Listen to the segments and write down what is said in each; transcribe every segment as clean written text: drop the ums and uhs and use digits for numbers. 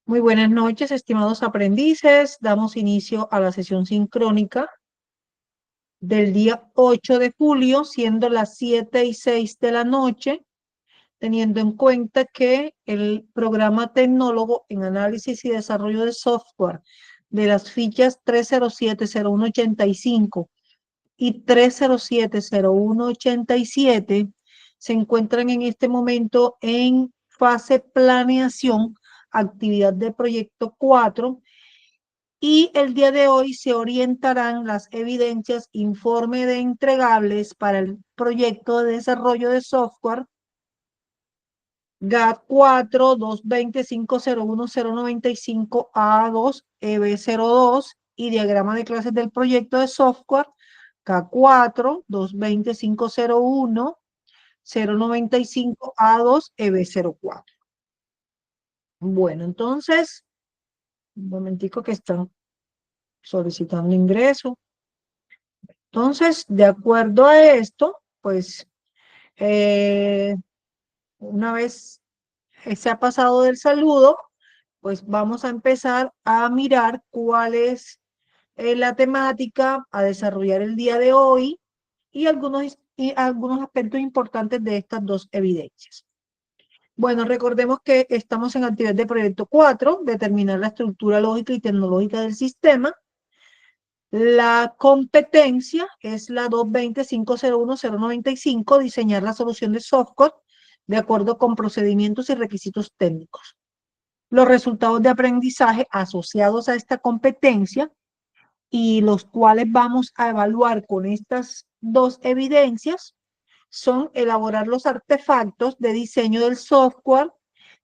Muy buenas noches, estimados aprendices. Damos inicio a la sesión sincrónica del día 8 de julio, siendo las 7:06 de la noche, teniendo en cuenta que el programa tecnólogo en análisis y desarrollo de software de las fichas 307-0185 y 307-0187 se encuentran en este momento en fase planeación, actividad de proyecto 4, y el día de hoy se orientarán las evidencias informe de entregables para el proyecto de desarrollo de software GAT 4 220501095 A2 EB02 y diagrama de clases del proyecto de software GAT 4 220501095 A2 EB04. Bueno, entonces, un momentico que están solicitando ingreso. Entonces, de acuerdo a esto, pues eh, una vez se ha pasado del saludo, pues vamos a empezar a mirar cuál es la temática a desarrollar el día de hoy y algunos aspectos importantes de estas dos evidencias. Bueno, recordemos que estamos en actividad de proyecto 4, determinar la estructura lógica y tecnológica del sistema. La competencia es la 220501095, diseñar la solución de software de acuerdo con procedimientos y requisitos técnicos. Los resultados de aprendizaje asociados a esta competencia y los cuales vamos a evaluar con estas dos evidencias son elaborar los artefactos de diseño del software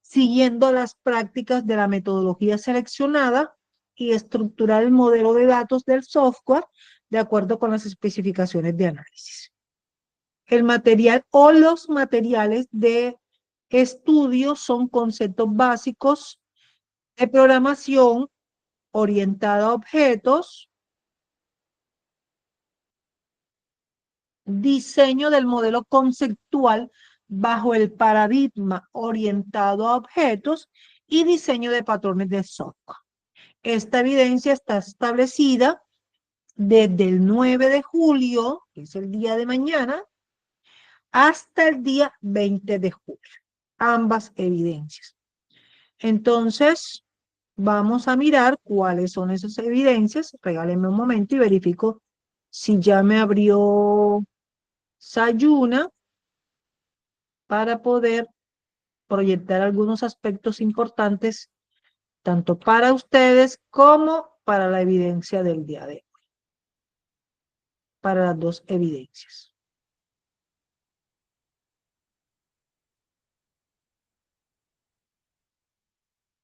siguiendo las prácticas de la metodología seleccionada y estructurar el modelo de datos del software de acuerdo con las especificaciones de análisis. El material o los materiales de estudio son conceptos básicos de programación orientada a objetos, diseño del modelo conceptual bajo el paradigma orientado a objetos y diseño de patrones de software. Esta evidencia está establecida desde el 9 de julio, que es el día de mañana, hasta el día 20 de julio. Ambas evidencias. Entonces, vamos a mirar cuáles son esas evidencias. Regálenme un momento y verifico si ya me abrió Sayuna para poder proyectar algunos aspectos importantes, tanto para ustedes como para la evidencia del día de hoy, para las dos evidencias.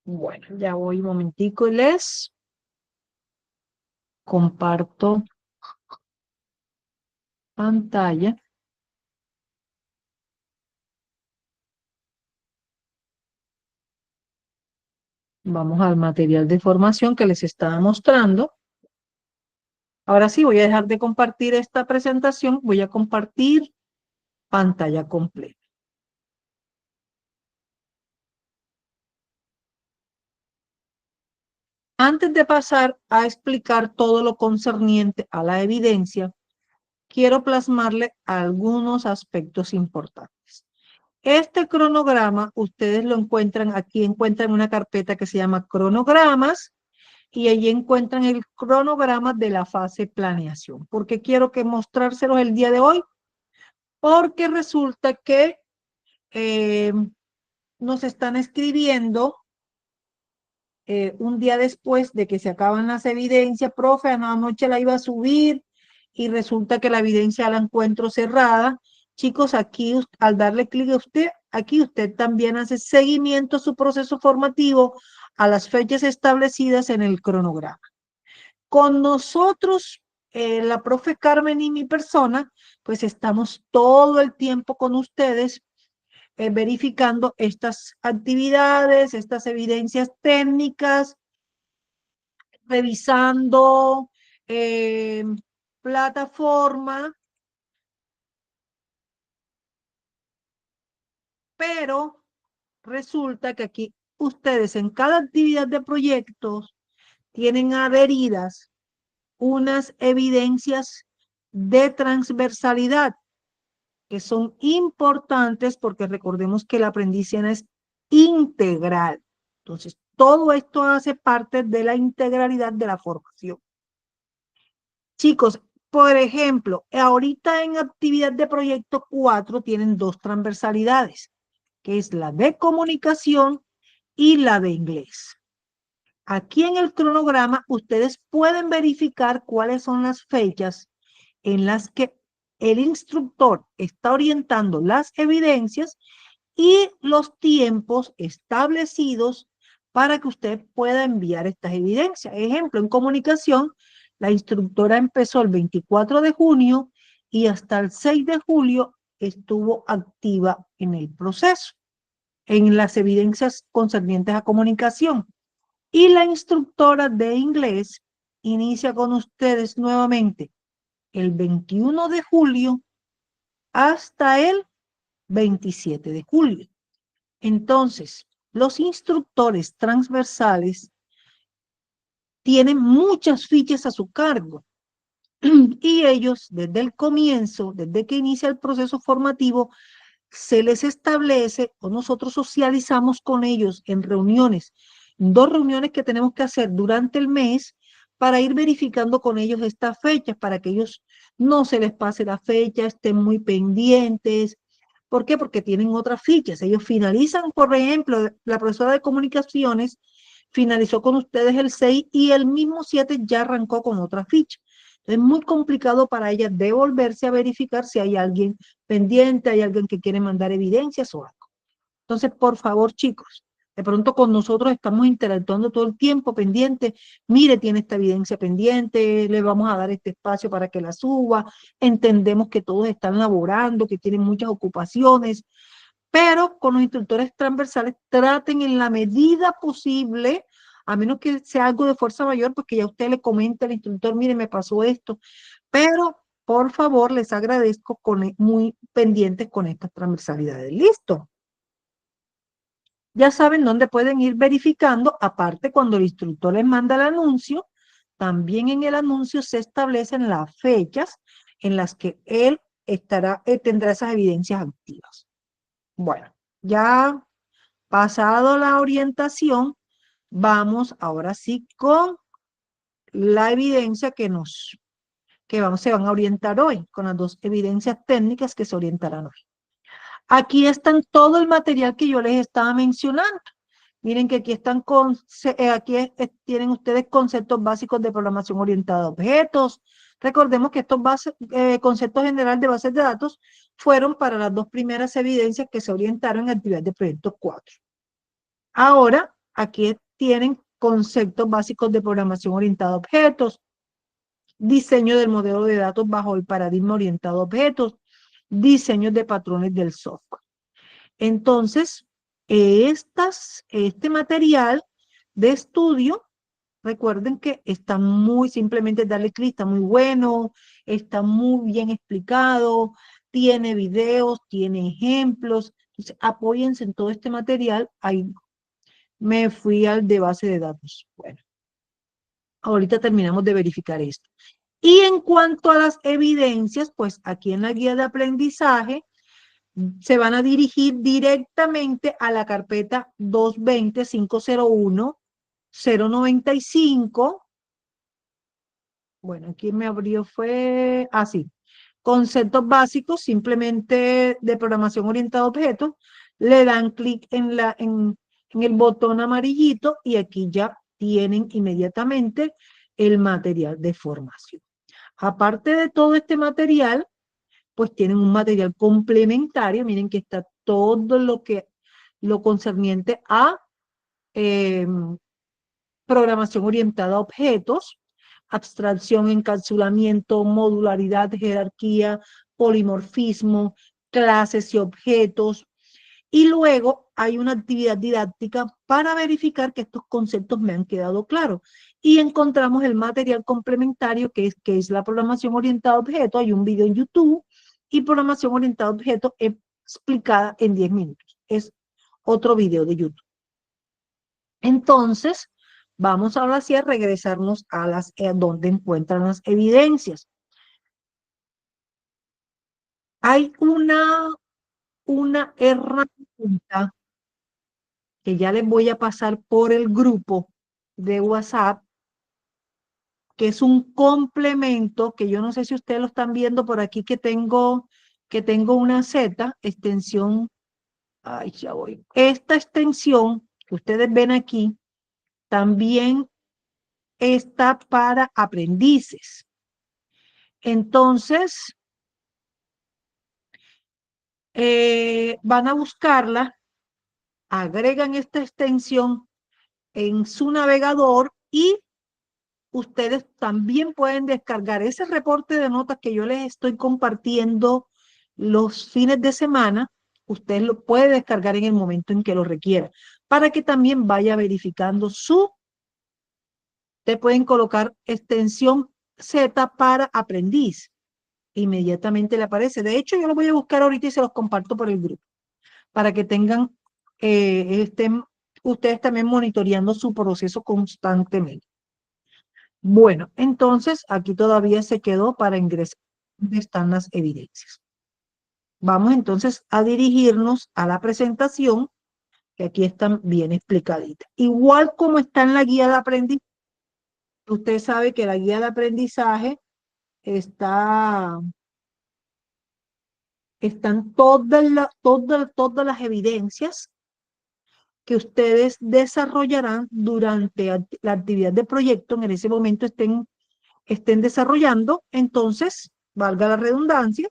Bueno, ya voy un momentico y les comparto pantalla. Vamos al material de formación que les estaba mostrando. Ahora sí, voy a dejar de compartir esta presentación, voy a compartir pantalla completa. Antes de pasar a explicar todo lo concerniente a la evidencia, quiero plasmarle algunos aspectos importantes. Este cronograma, ustedes lo encuentran, aquí encuentran una carpeta que se llama cronogramas, y allí encuentran el cronograma de la fase planeación. ¿Por qué quiero que mostrárselos el día de hoy? Porque resulta que nos están escribiendo un día después de que se acaban las evidencias, profe, anoche la iba a subir y resulta que la evidencia la encuentro cerrada. Chicos, aquí al darle clic a usted, aquí usted también hace seguimiento a su proceso formativo a las fechas establecidas en el cronograma. Con nosotros, la profe Carmen y mi persona, pues estamos todo el tiempo con ustedes verificando estas actividades, estas evidencias técnicas, revisando plataforma, pero resulta que aquí ustedes en cada actividad de proyectos tienen adheridas unas evidencias de transversalidad que son importantes porque recordemos que el aprendizaje es integral. Entonces, todo esto hace parte de la integralidad de la formación. Chicos, por ejemplo, ahorita en actividad de proyecto 4 tienen dos transversalidades, que es la de comunicación y la de inglés. Aquí en el cronograma ustedes pueden verificar cuáles son las fechas en las que el instructor está orientando las evidencias y los tiempos establecidos para que usted pueda enviar estas evidencias. Ejemplo, en comunicación, la instructora empezó el 24 de junio y hasta el 6 de julio estuvo activa en el proceso, en las evidencias concernientes a comunicación. Y la instructora de inglés inicia con ustedes nuevamente el 21 de julio hasta el 27 de julio. Entonces, los instructores transversales tienen muchas fichas a su cargo y ellos desde el comienzo, desde que inicia el proceso formativo, se les establece o nosotros socializamos con ellos en reuniones, 2 reuniones que tenemos que hacer durante el mes para ir verificando con ellos estas fechas, para que ellos no se les pase la fecha, estén muy pendientes. ¿Por qué? Porque tienen otras fichas. Ellos finalizan, por ejemplo, la profesora de comunicaciones finalizó con ustedes el 6 y el mismo 7 ya arrancó con otra ficha. Es muy complicado para ella devolverse a verificar si hay alguien pendiente, hay alguien que quiere mandar evidencias o algo. Entonces, por favor, chicos, de pronto con nosotros estamos interactuando todo el tiempo pendiente. Mire, tiene esta evidencia pendiente, le vamos a dar este espacio para que la suba. Entendemos que todos están laborando, que tienen muchas ocupaciones, pero con los instructores transversales traten en la medida posible, a menos que sea algo de fuerza mayor, porque ya usted le comenta al instructor, mire, me pasó esto, pero por favor les agradezco muy pendientes con estas transversalidades. Listo. Ya saben dónde pueden ir verificando, aparte cuando el instructor les manda el anuncio, también en el anuncio se establecen las fechas en las que él tendrá esas evidencias activas. Bueno, ya pasado la orientación, vamos ahora sí con la evidencia se van a orientar hoy, con las dos evidencias técnicas que se orientarán hoy. Aquí están todo el material que yo les estaba mencionando. Miren que aquí están tienen ustedes conceptos básicos de programación orientada a objetos. Recordemos que estos conceptos generales de bases de datos fueron para las dos primeras evidencias que se orientaron en actividad de proyecto 4. Ahora, aquí tienen conceptos básicos de programación orientada a objetos, diseño del modelo de datos bajo el paradigma orientado a objetos, diseño de patrones del software. Entonces, este material de estudio, recuerden que está simplemente darle clic, está muy bueno, está muy bien explicado, tiene videos, tiene ejemplos. Entonces, apóyense en todo este material. Ahí me fui al de base de datos. Bueno, ahorita terminamos de verificar esto. Y en cuanto a las evidencias, pues aquí en la guía de aprendizaje se van a dirigir directamente a la carpeta 220.501.095. Bueno, aquí me abrió fue así. Conceptos básicos, simplemente de programación orientada a objetos. Le dan clic en el botón amarillito y aquí ya tienen inmediatamente el material de formación. Aparte de todo este material, pues tienen un material complementario. Miren que está todo lo concerniente a programación orientada a objetos, abstracción, encapsulamiento, modularidad, jerarquía, polimorfismo, clases y objetos. Y luego hay una actividad didáctica para verificar que estos conceptos me han quedado claros. Y encontramos el material complementario que es la programación orientada a objetos. Hay un video en YouTube y programación orientada a objetos explicada en 10 minutos. Es otro video de YouTube. Entonces, vamos ahora sí a regresarnos a las donde encuentran las evidencias. Hay una herramienta que ya les voy a pasar por el grupo de WhatsApp, que es un complemento, que yo no sé si ustedes lo están viendo por aquí, que tengo una Z, extensión, ay, ya voy. Esta extensión que ustedes ven aquí también está para aprendices. Entonces, van a buscarla, agregan esta extensión en su navegador y ustedes también pueden descargar ese reporte de notas que yo les estoy compartiendo los fines de semana. Usted lo puede descargar en el momento en que lo requiera, para que también vaya verificando Ustedes pueden colocar extensión Z para aprendiz. Inmediatamente le aparece. De hecho, yo lo voy a buscar ahorita y se los comparto por el grupo, para que estén ustedes también monitoreando su proceso constantemente. Bueno, entonces aquí todavía se quedó para ingresar donde están las evidencias. Vamos entonces a dirigirnos a la presentación, que aquí están bien explicaditas. Igual como está en la guía de aprendizaje, usted sabe que la guía de aprendizaje están todas las evidencias que ustedes desarrollarán durante la actividad de proyecto, en ese momento estén desarrollando. Entonces, valga la redundancia,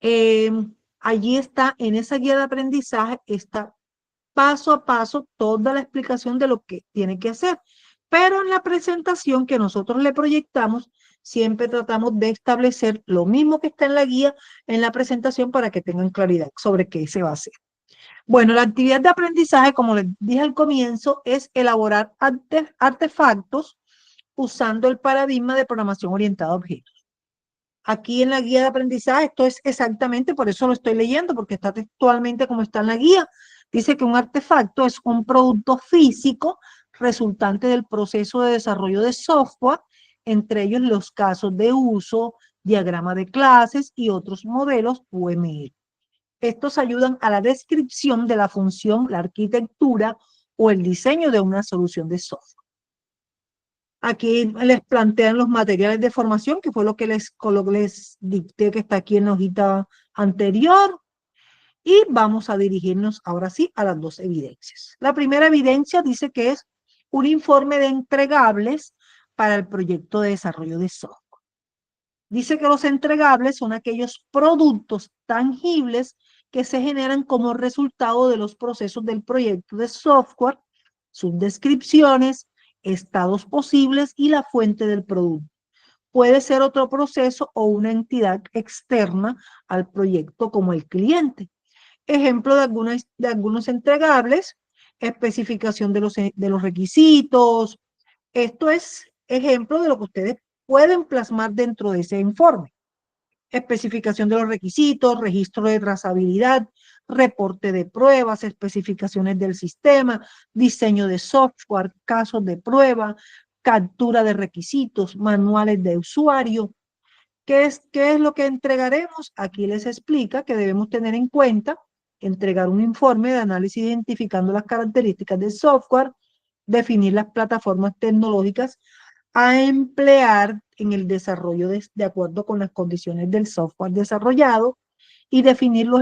eh, allí está, en esa guía de aprendizaje, está paso a paso toda la explicación de lo que tiene que hacer. Pero en la presentación que nosotros le proyectamos, siempre tratamos de establecer lo mismo que está en la guía, en la presentación, para que tengan claridad sobre qué se va a hacer. Bueno, la actividad de aprendizaje, como les dije al comienzo, es elaborar artefactos usando el paradigma de programación orientada a objetos. Aquí en la guía de aprendizaje, esto es exactamente, por eso lo estoy leyendo, porque está textualmente como está en la guía. Dice que un artefacto es un producto físico resultante del proceso de desarrollo de software, entre ellos los casos de uso, diagrama de clases y otros modelos UML. Estos ayudan a la descripción de la función, la arquitectura o el diseño de una solución de software. Aquí les plantean los materiales de formación, que fue lo que les dicté, que está aquí en la hojita anterior. Y vamos a dirigirnos ahora sí a las dos evidencias. La primera evidencia dice que es un informe de entregables para el proyecto de desarrollo de software. Dice que los entregables son aquellos productos tangibles que se generan como resultado de los procesos del proyecto de software, sus descripciones, estados posibles y la fuente del producto. Puede ser otro proceso o una entidad externa al proyecto, como el cliente. Ejemplo de algunos entregables: especificación de los requisitos. Esto es ejemplo de lo que ustedes pueden plasmar dentro de ese informe: especificación de los requisitos, registro de trazabilidad, reporte de pruebas, especificaciones del sistema, diseño de software, casos de prueba, captura de requisitos, manuales de usuario. ¿Qué es lo que entregaremos? Aquí les explica que debemos tener en cuenta: entregar un informe de análisis identificando las características del software, definir las plataformas tecnológicas a emplear en el desarrollo de acuerdo con las condiciones del software desarrollado, y definir los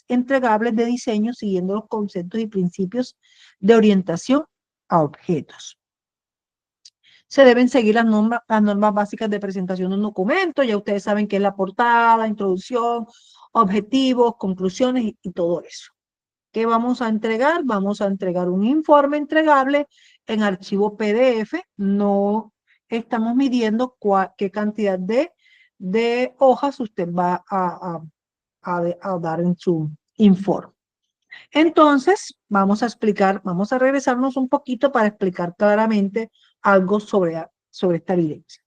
entregables de diseño siguiendo los conceptos y principios de orientación a objetos. Se deben seguir las normas básicas de presentación de un documento. Ya ustedes saben que es la portada, introducción, objetivos, conclusiones y todo eso. ¿Qué vamos a entregar? Vamos a entregar un informe entregable en archivo PDF. No estamos midiendo qué cantidad de hojas usted va a dar en su informe. Entonces, vamos a regresarnos un poquito para explicar claramente algo sobre esta evidencia.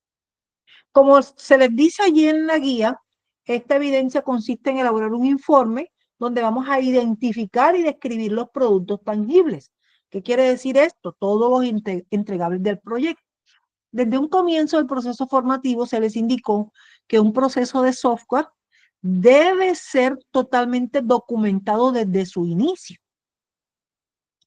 Como se les dice allí en la guía, esta evidencia consiste en elaborar un informe donde vamos a identificar y describir los productos tangibles. ¿Qué quiere decir esto? Todos los entregables del proyecto. Desde un comienzo del proceso formativo se les indicó que un proceso de software debe ser totalmente documentado desde su inicio.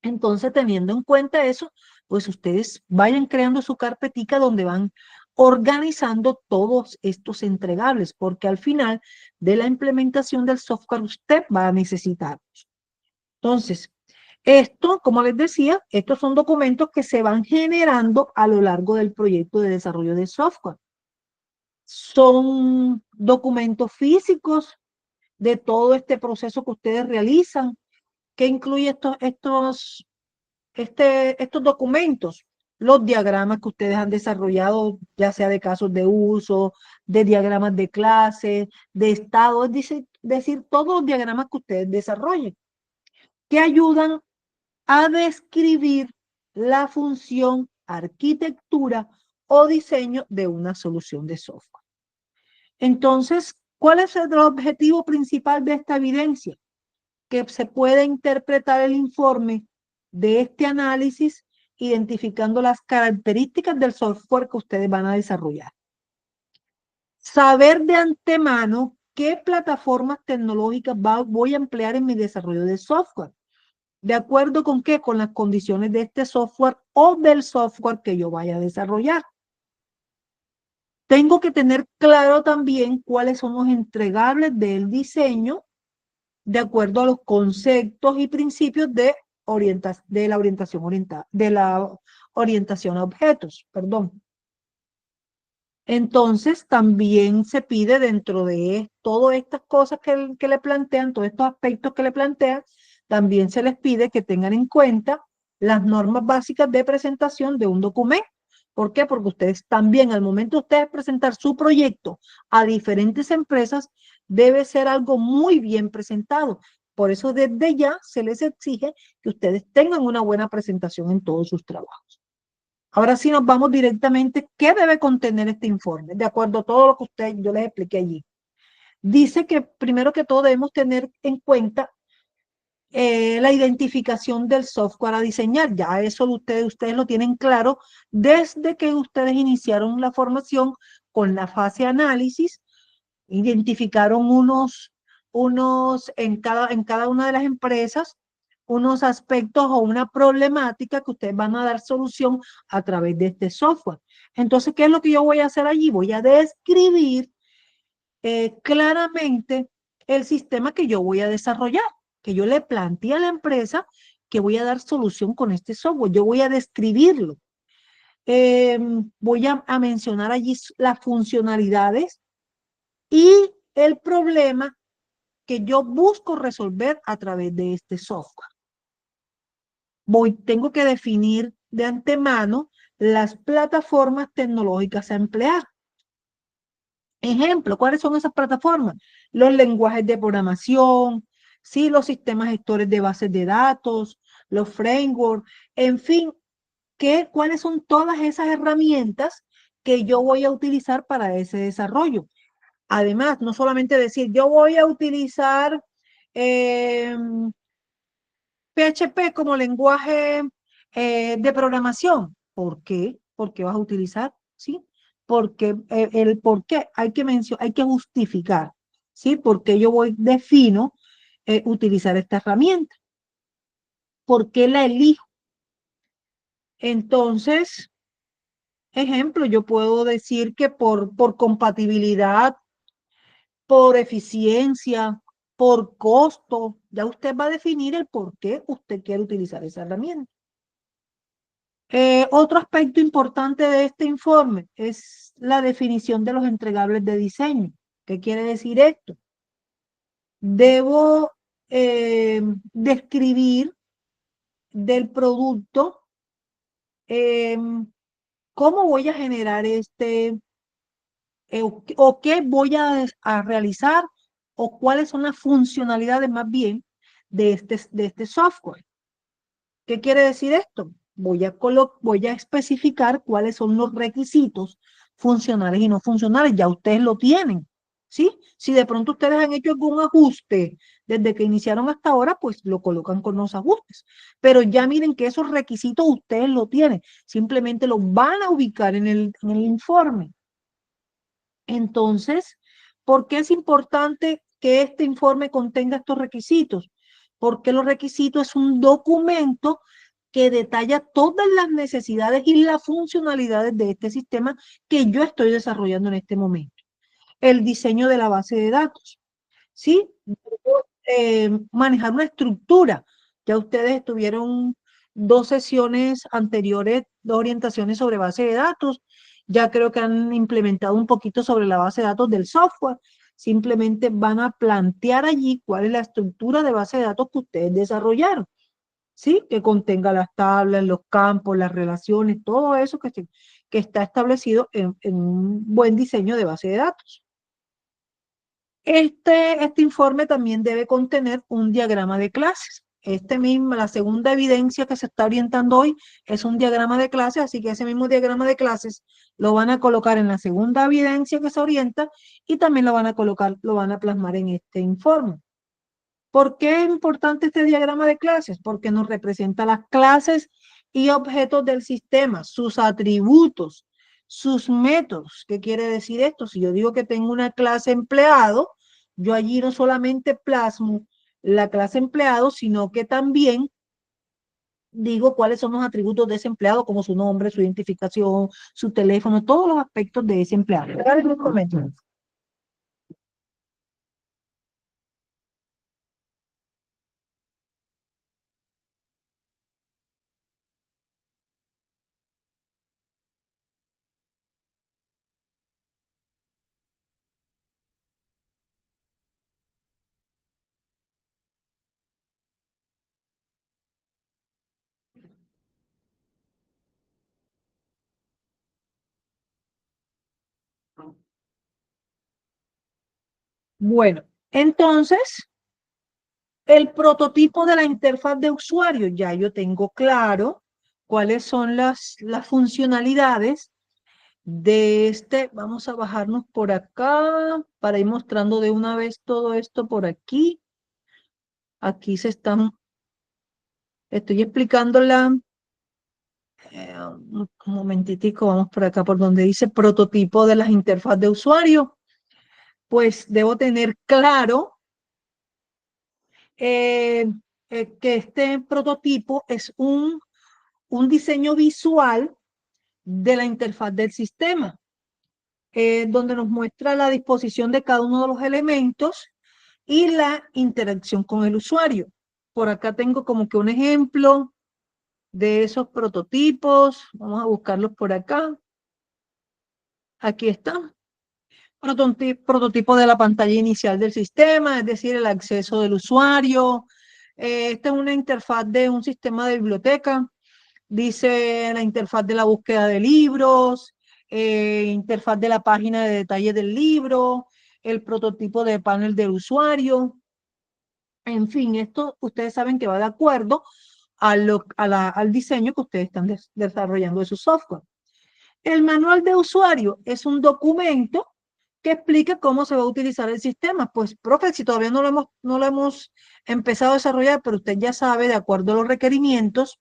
Entonces, teniendo en cuenta eso, pues ustedes vayan creando su carpetica donde van organizando todos estos entregables, porque al final de la implementación del software usted va a necesitarlos. Entonces, esto, como les decía, estos son documentos que se van generando a lo largo del proyecto de desarrollo de software. Son documentos físicos de todo este proceso que ustedes realizan, que incluye estos documentos, los diagramas que ustedes han desarrollado, ya sea de casos de uso, de diagramas de clase, de estado, es decir, todos los diagramas que ustedes desarrollen, que ayudan a describir la función, arquitectura o diseño de una solución de software. Entonces, ¿cuál es el objetivo principal de esta evidencia? Que se pueda interpretar el informe de este análisis identificando las características del software que ustedes van a desarrollar. Saber de antemano qué plataformas tecnológicas voy a emplear en mi desarrollo de software. ¿De acuerdo con qué? Con las condiciones de este software o del software que yo vaya a desarrollar. Tengo que tener claro también cuáles son los entregables del diseño de acuerdo a los conceptos y principios de la orientación a objetos, perdón. Entonces, también se pide dentro de todas estas cosas que le plantean, todos estos aspectos que le plantean, también se les pide que tengan en cuenta las normas básicas de presentación de un documento. ¿Por qué? Porque ustedes también, al momento de ustedes presentar su proyecto a diferentes empresas, debe ser algo muy bien presentado. Por eso desde ya se les exige que ustedes tengan una buena presentación en todos sus trabajos. Ahora sí nos vamos directamente, ¿qué debe contener este informe? De acuerdo a todo lo que yo les expliqué allí. Dice que primero que todo debemos tener en cuenta la identificación del software a diseñar. Ya eso ustedes lo tienen claro desde que ustedes iniciaron la formación con la fase análisis, identificaron en cada una de las empresas, unos aspectos o una problemática que ustedes van a dar solución a través de este software. Entonces, ¿qué es lo que yo voy a hacer allí? Voy a describir claramente el sistema que yo voy a desarrollar, que yo le planteé a la empresa que voy a dar solución con este software. Yo voy a describirlo. Voy a mencionar allí las funcionalidades y el problema que yo busco resolver a través de este software. Tengo que definir de antemano las plataformas tecnológicas a emplear. Ejemplo, ¿cuáles son esas plataformas? Los lenguajes de programación, ¿sí? Los sistemas gestores de bases de datos, los frameworks, en fin, ¿cuáles son todas esas herramientas que yo voy a utilizar para ese desarrollo? Además, no solamente decir, yo voy a utilizar PHP como lenguaje de programación. ¿Por qué? ¿Por qué vas a utilizar? ¿Sí? Porque el por qué hay que justificar. ¿Sí? Porque yo defino utilizar esta herramienta. ¿Por qué la elijo? Entonces, ejemplo, yo puedo decir que por compatibilidad, por eficiencia, por costo, ya usted va a definir el por qué usted quiere utilizar esa herramienta. Otro aspecto importante de este informe es la definición de los entregables de diseño. ¿Qué quiere decir esto? Debo describir del producto cómo voy a generar o qué voy a realizar o cuáles son las funcionalidades más bien de este software. ¿Qué quiere decir esto? Voy a especificar cuáles son los requisitos funcionales y no funcionales. Ya ustedes lo tienen. ¿sí? Si de pronto ustedes han hecho algún ajuste desde que iniciaron hasta ahora, pues lo colocan con los ajustes. Pero ya miren que esos requisitos ustedes lo tienen, simplemente los van a ubicar en el informe. Entonces, ¿por qué es importante que este informe contenga estos requisitos? Porque los requisitos es un documento que detalla todas las necesidades y las funcionalidades de este sistema que yo estoy desarrollando en este momento. El diseño de la base de datos, ¿sí? Manejar una estructura. Ya ustedes tuvieron 2 sesiones anteriores, 2 orientaciones sobre base de datos. Ya creo que han implementado un poquito sobre la base de datos del software. Simplemente van a plantear allí cuál es la estructura de base de datos que ustedes desarrollaron, ¿sí? Que contenga las tablas, los campos, las relaciones, todo eso que está establecido en un buen diseño de base de datos. Este informe también debe contener un diagrama de clases. La segunda evidencia que se está orientando hoy es un diagrama de clases, así que ese mismo diagrama de clases lo van a colocar en la segunda evidencia que se orienta y también lo van a colocar, lo van a plasmar en este informe. ¿Por qué es importante este diagrama de clases? Porque nos representa las clases y objetos del sistema, sus atributos, sus métodos. ¿Qué quiere decir esto? Si yo digo que tengo una clase empleado, yo allí no solamente plasmo la clase empleado, sino que también digo cuáles son los atributos de ese empleado, como su nombre, su identificación, su teléfono, todos los aspectos de ese empleado. Bueno, entonces, el prototipo de la interfaz de usuario, ya yo tengo claro cuáles son las funcionalidades de este. Vamos a bajarnos por acá para ir mostrando de una vez todo esto por aquí. Aquí estoy explicando un momentitico, vamos por acá por donde dice prototipo de las interfaz de usuario. Pues debo tener claro eh, que este prototipo es un diseño visual de la interfaz del sistema, donde nos muestra la disposición de cada uno de los elementos y la interacción con el usuario. Por acá tengo como que un ejemplo de esos prototipos. Vamos a buscarlos por acá. Aquí está. Prototipo de la pantalla inicial del sistema, es decir, el acceso del usuario. Esta es una interfaz de un sistema de biblioteca. Dice la interfaz de la búsqueda de libros, interfaz de la página de detalle del libro, el prototipo de panel del usuario. En fin, esto ustedes saben que va de acuerdo al diseño que ustedes están desarrollando de su software. El manual de usuario es un documento que explica cómo se va a utilizar el sistema. Pues, profe, si todavía no lo hemos empezado a desarrollar, pero usted ya sabe, de acuerdo a los requerimientos,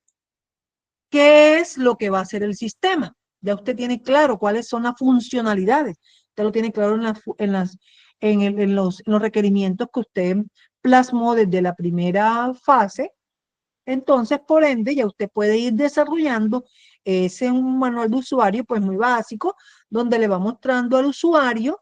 qué es lo que va a hacer el sistema. Ya usted tiene claro cuáles son las funcionalidades. Usted lo tiene claro en los requerimientos que usted plasmó desde la primera fase. Entonces, por ende, ya usted puede ir desarrollando ese un manual de usuario, pues muy básico, donde le va mostrando al usuario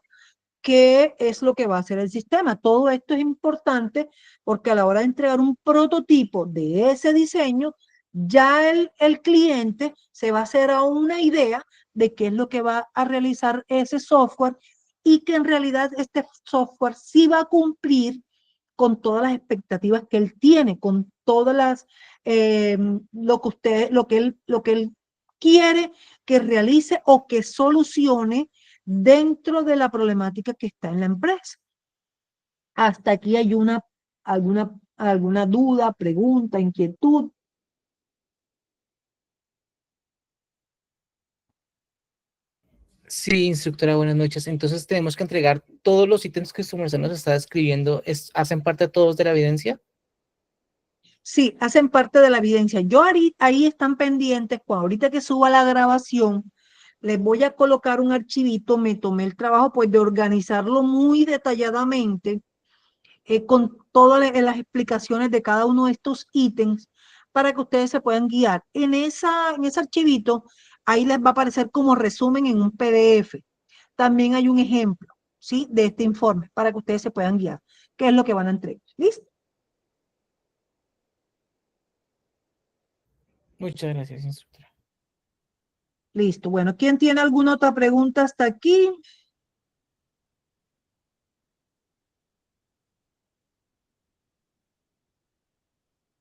qué es lo que va a hacer el sistema. Todo esto es importante porque a la hora de entregar un prototipo de ese diseño, ya el cliente se va a hacer a una idea de qué es lo que va a realizar ese software y que en realidad este software sí va a cumplir con todas las expectativas que él tiene, con todas lo que él quiere que realice o que solucione dentro de la problemática que está en la empresa. Hasta aquí hay alguna duda, pregunta, inquietud. Sí, instructora, buenas noches. Entonces tenemos que entregar todos los ítems que su merced nos está describiendo, ¿hacen parte todos de la evidencia? Sí, hacen parte de la evidencia. Ahí están pendientes, ahorita que suba la grabación, les voy a colocar un archivito, me tomé el trabajo pues de organizarlo muy detalladamente con todas las explicaciones de cada uno de estos ítems para que ustedes se puedan guiar. En ese archivito, ahí les va a aparecer como resumen en un PDF. También hay un ejemplo, ¿sí? De este informe para que ustedes se puedan guiar. ¿Qué es lo que van a entregar? ¿Listo? Muchas gracias, instructora. Listo. Bueno, ¿quién tiene alguna otra pregunta hasta aquí?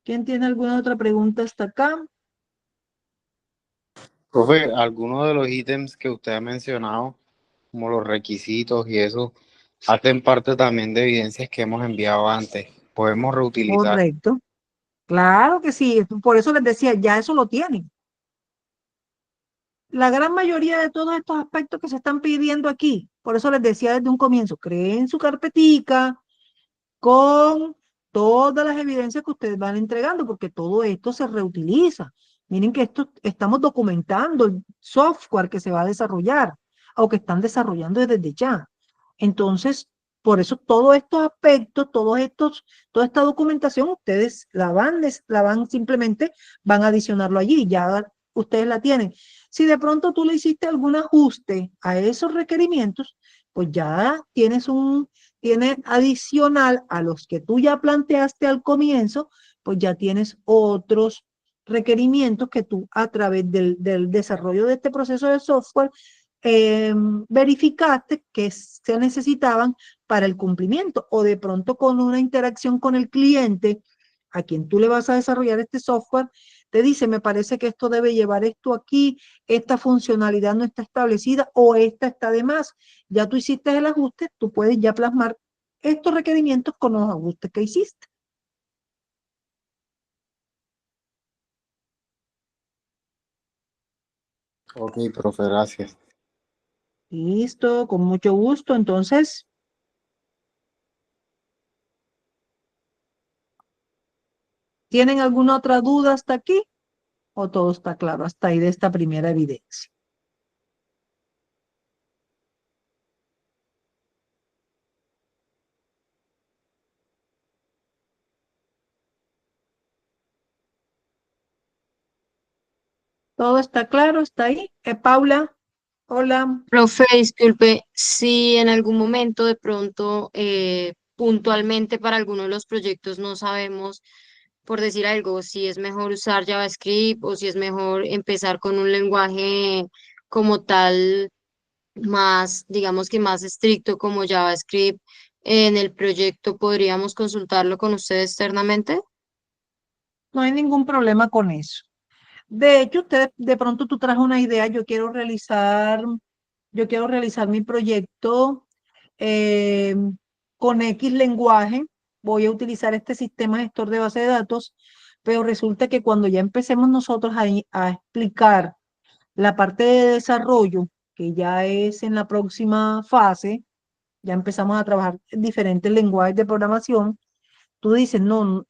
¿Quién tiene alguna otra pregunta hasta acá? Profe, algunos de los ítems que usted ha mencionado, como los requisitos y eso, hacen parte también de evidencias que hemos enviado antes. Podemos reutilizar. Correcto. Claro que sí. Por eso les decía, ya eso lo tienen. La gran mayoría de todos estos aspectos que se están pidiendo aquí, por eso les decía desde un comienzo, creen su carpetica con todas las evidencias que ustedes van entregando, porque todo esto se reutiliza. Miren que esto estamos documentando el software que se va a desarrollar o que están desarrollando desde ya. Entonces, por eso todos estos aspectos, toda esta documentación, ustedes la van simplemente, van a adicionarlo allí, ya ustedes la tienen. Si de pronto tú le hiciste algún ajuste a esos requerimientos, pues ya tienes adicional a los que tú ya planteaste al comienzo, pues ya tienes otros requerimientos que tú a través del desarrollo de este proceso de software verificaste que se necesitaban para el cumplimiento o de pronto con una interacción con el cliente a quien tú le vas a desarrollar este software, te dice, me parece que esto debe llevar esto aquí, esta funcionalidad no está establecida o esta está de más. Ya tú hiciste el ajuste, tú puedes ya plasmar estos requerimientos con los ajustes que hiciste. Ok, profe, gracias. Listo, con mucho gusto. Entonces, ¿tienen alguna otra duda hasta aquí? ¿O todo está claro hasta ahí de esta primera evidencia? ¿Todo está claro? ¿Está ahí? Paula, hola. Profe, disculpe, si en algún momento de pronto puntualmente para alguno de los proyectos no sabemos, por decir algo, si es mejor usar JavaScript o si es mejor empezar con un lenguaje como tal más, digamos que más estricto como JavaScript en el proyecto, ¿podríamos consultarlo con usted externamente? No hay ningún problema con eso. De hecho, usted de pronto tú traes una idea, yo quiero realizar mi proyecto eh, con X lenguaje, voy a utilizar este sistema gestor de base de datos, pero resulta que cuando ya empecemos nosotros a explicar la parte de desarrollo, que ya es en la próxima fase, ya empezamos a trabajar en diferentes lenguajes de programación, tú dices, no,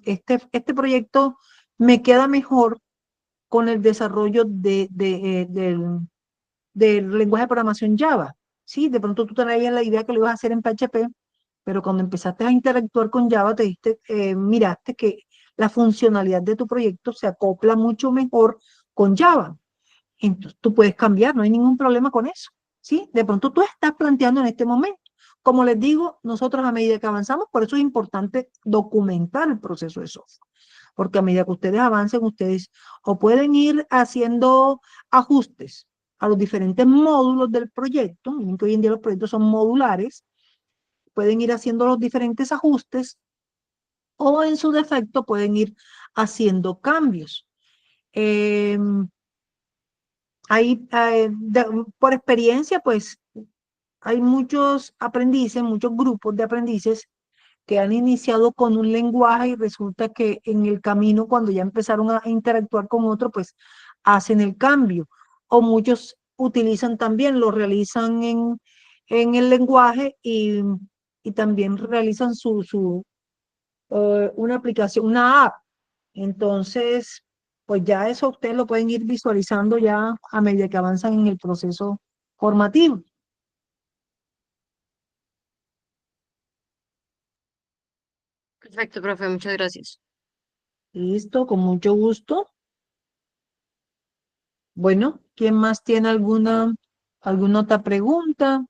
este proyecto me queda mejor con el desarrollo del lenguaje de programación Java. Sí, de pronto tú traías la idea que lo ibas a hacer en PHP, pero cuando empezaste a interactuar con Java, miraste que la funcionalidad de tu proyecto se acopla mucho mejor con Java. Entonces tú puedes cambiar, no hay ningún problema con eso. ¿Sí? De pronto tú estás planteando en este momento. Como les digo, nosotros a medida que avanzamos, por eso es importante documentar el proceso de software, porque a medida que ustedes avancen, ustedes o pueden ir haciendo ajustes a los diferentes módulos del proyecto, miren que hoy en día los proyectos son modulares, pueden ir haciendo los diferentes ajustes o en su defecto pueden ir haciendo cambios. Eh, por experiencia, pues hay muchos aprendices, muchos grupos de aprendices que han iniciado con un lenguaje y resulta que en el camino, cuando ya empezaron a interactuar con otro, pues hacen el cambio. O muchos utilizan también, lo realizan en el lenguaje y también realizan una aplicación, una app. Entonces, pues ya eso ustedes lo pueden ir visualizando ya a medida que avanzan en el proceso formativo. Perfecto, profe, muchas gracias. Listo, con mucho gusto. Bueno, ¿quién más tiene alguna otra pregunta?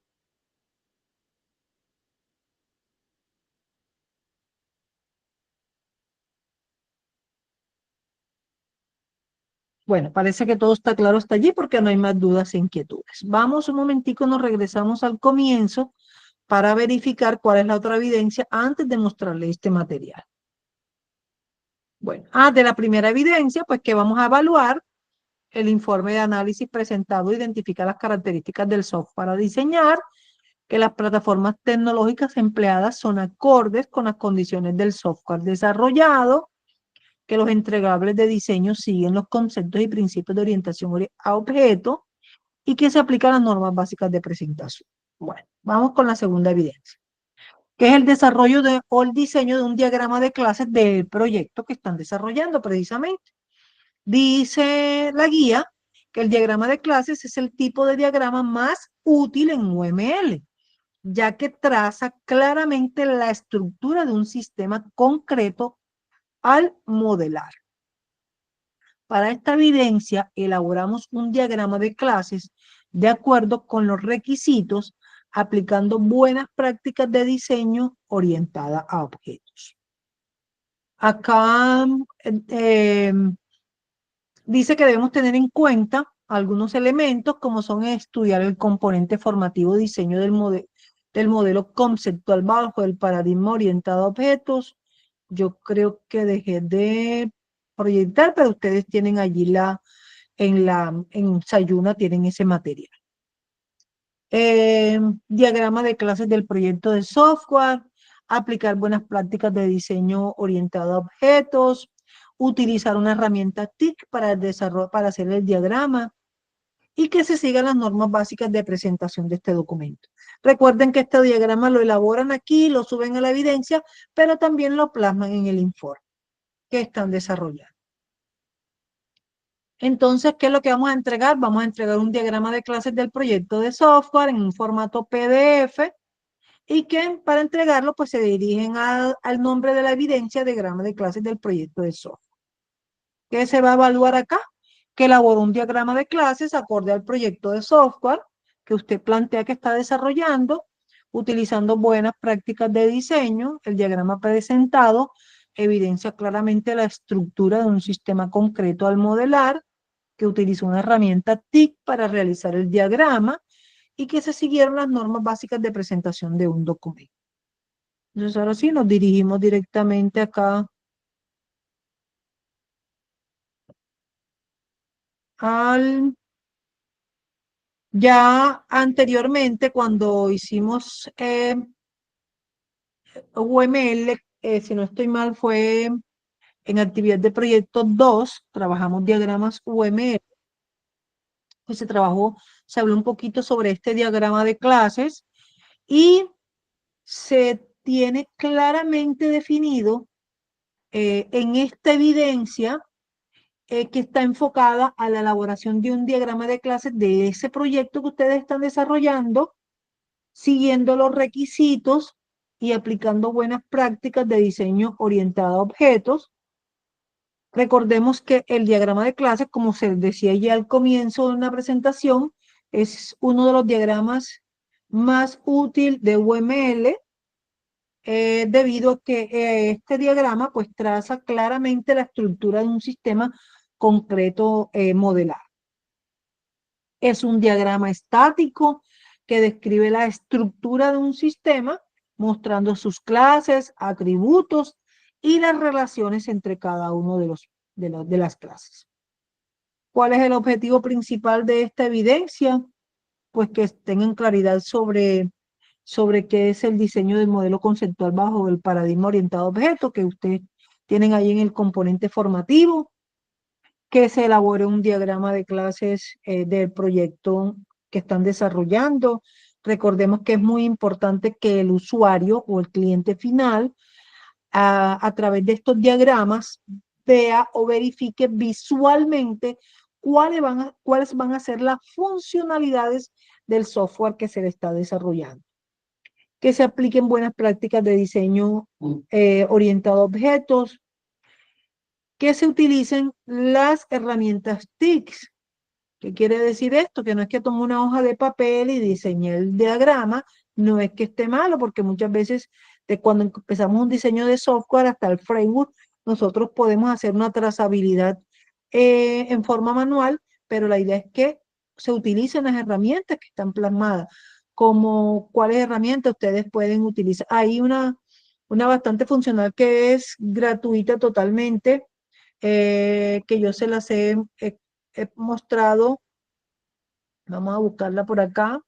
Bueno, parece que todo está claro hasta allí porque no hay más dudas e inquietudes. Vamos un momentico, nos regresamos al comienzo para verificar cuál es la otra evidencia antes de mostrarle este material. Bueno, de la primera evidencia, pues que vamos a evaluar, el informe de análisis presentado identifica las características del software para diseñar, que las plataformas tecnológicas empleadas son acordes con las condiciones del software desarrollado, que los entregables de diseño siguen los conceptos y principios de orientación a objetos y que se aplican las normas básicas de presentación. Bueno, vamos con la segunda evidencia, que es el desarrollo o el diseño de un diagrama de clases del proyecto que están desarrollando precisamente. Dice la guía que el diagrama de clases es el tipo de diagrama más útil en UML, ya que traza claramente la estructura de un sistema concreto al modelar. Para esta evidencia, elaboramos un diagrama de clases de acuerdo con los requisitos, aplicando buenas prácticas de diseño orientada a objetos. Acá dice que debemos tener en cuenta algunos elementos como son estudiar el componente formativo diseño del modelo conceptual bajo el paradigma orientado a objetos. Yo creo que dejé de proyectar, pero ustedes tienen allí en Sayuna tienen ese material. Diagrama de clases del proyecto de software, aplicar buenas prácticas de diseño orientado a objetos, utilizar una herramienta TIC para el desarrollo, para hacer el diagrama y que se sigan las normas básicas de presentación de este documento. Recuerden que este diagrama lo elaboran aquí, lo suben a la evidencia, pero también lo plasman en el informe que están desarrollando. Entonces, ¿qué es lo que vamos a entregar? Vamos a entregar un diagrama de clases del proyecto de software en un formato PDF y que para entregarlo pues se dirigen al nombre de la evidencia diagrama de clases del proyecto de software. ¿Qué se va a evaluar acá? Que elaboró un diagrama de clases acorde al proyecto de software que usted plantea que está desarrollando, utilizando buenas prácticas de diseño. El diagrama presentado evidencia claramente la estructura de un sistema concreto al modelar, que utilizó una herramienta TIC para realizar el diagrama y que se siguieron las normas básicas de presentación de un documento. Entonces ahora sí nos dirigimos directamente acá ya anteriormente cuando hicimos UML, si no estoy mal, fue en actividad de proyecto 2, trabajamos diagramas UML, pues se habló un poquito sobre este diagrama de clases y se tiene claramente definido en esta evidencia que está enfocada a la elaboración de un diagrama de clases de ese proyecto que ustedes están desarrollando, siguiendo los requisitos y aplicando buenas prácticas de diseño orientado a objetos. Recordemos que el diagrama de clases, como se decía ya al comienzo de una presentación, es uno de los diagramas más útil de UML, debido a que este diagrama pues traza claramente la estructura de un sistema concreto modelar. Es un diagrama estático que describe la estructura de un sistema, mostrando sus clases, atributos y las relaciones entre cada uno de las clases. ¿Cuál es el objetivo principal de esta evidencia? Pues que tengan claridad sobre qué es el diseño del modelo conceptual bajo el paradigma orientado a objetos que ustedes tienen ahí en el componente formativo, que se elabore un diagrama de clases del proyecto que están desarrollando. Recordemos que es muy importante que el usuario o el cliente final, a través de estos diagramas, vea o verifique visualmente cuáles van a ser las funcionalidades del software que se le está desarrollando. Que se apliquen buenas prácticas de diseño orientado a objetos, que se utilicen las herramientas TICS. ¿Qué quiere decir esto? Que no es que tome una hoja de papel y diseñe el diagrama, no es que esté malo, porque muchas veces de cuando empezamos un diseño de software hasta el framework, nosotros podemos hacer una trazabilidad en forma manual, pero la idea es que se utilicen las herramientas que están plasmadas. Como cuáles herramientas ustedes pueden utilizar. Hay una bastante funcional que es gratuita totalmente, que yo se las he mostrado. Vamos a buscarla por acá.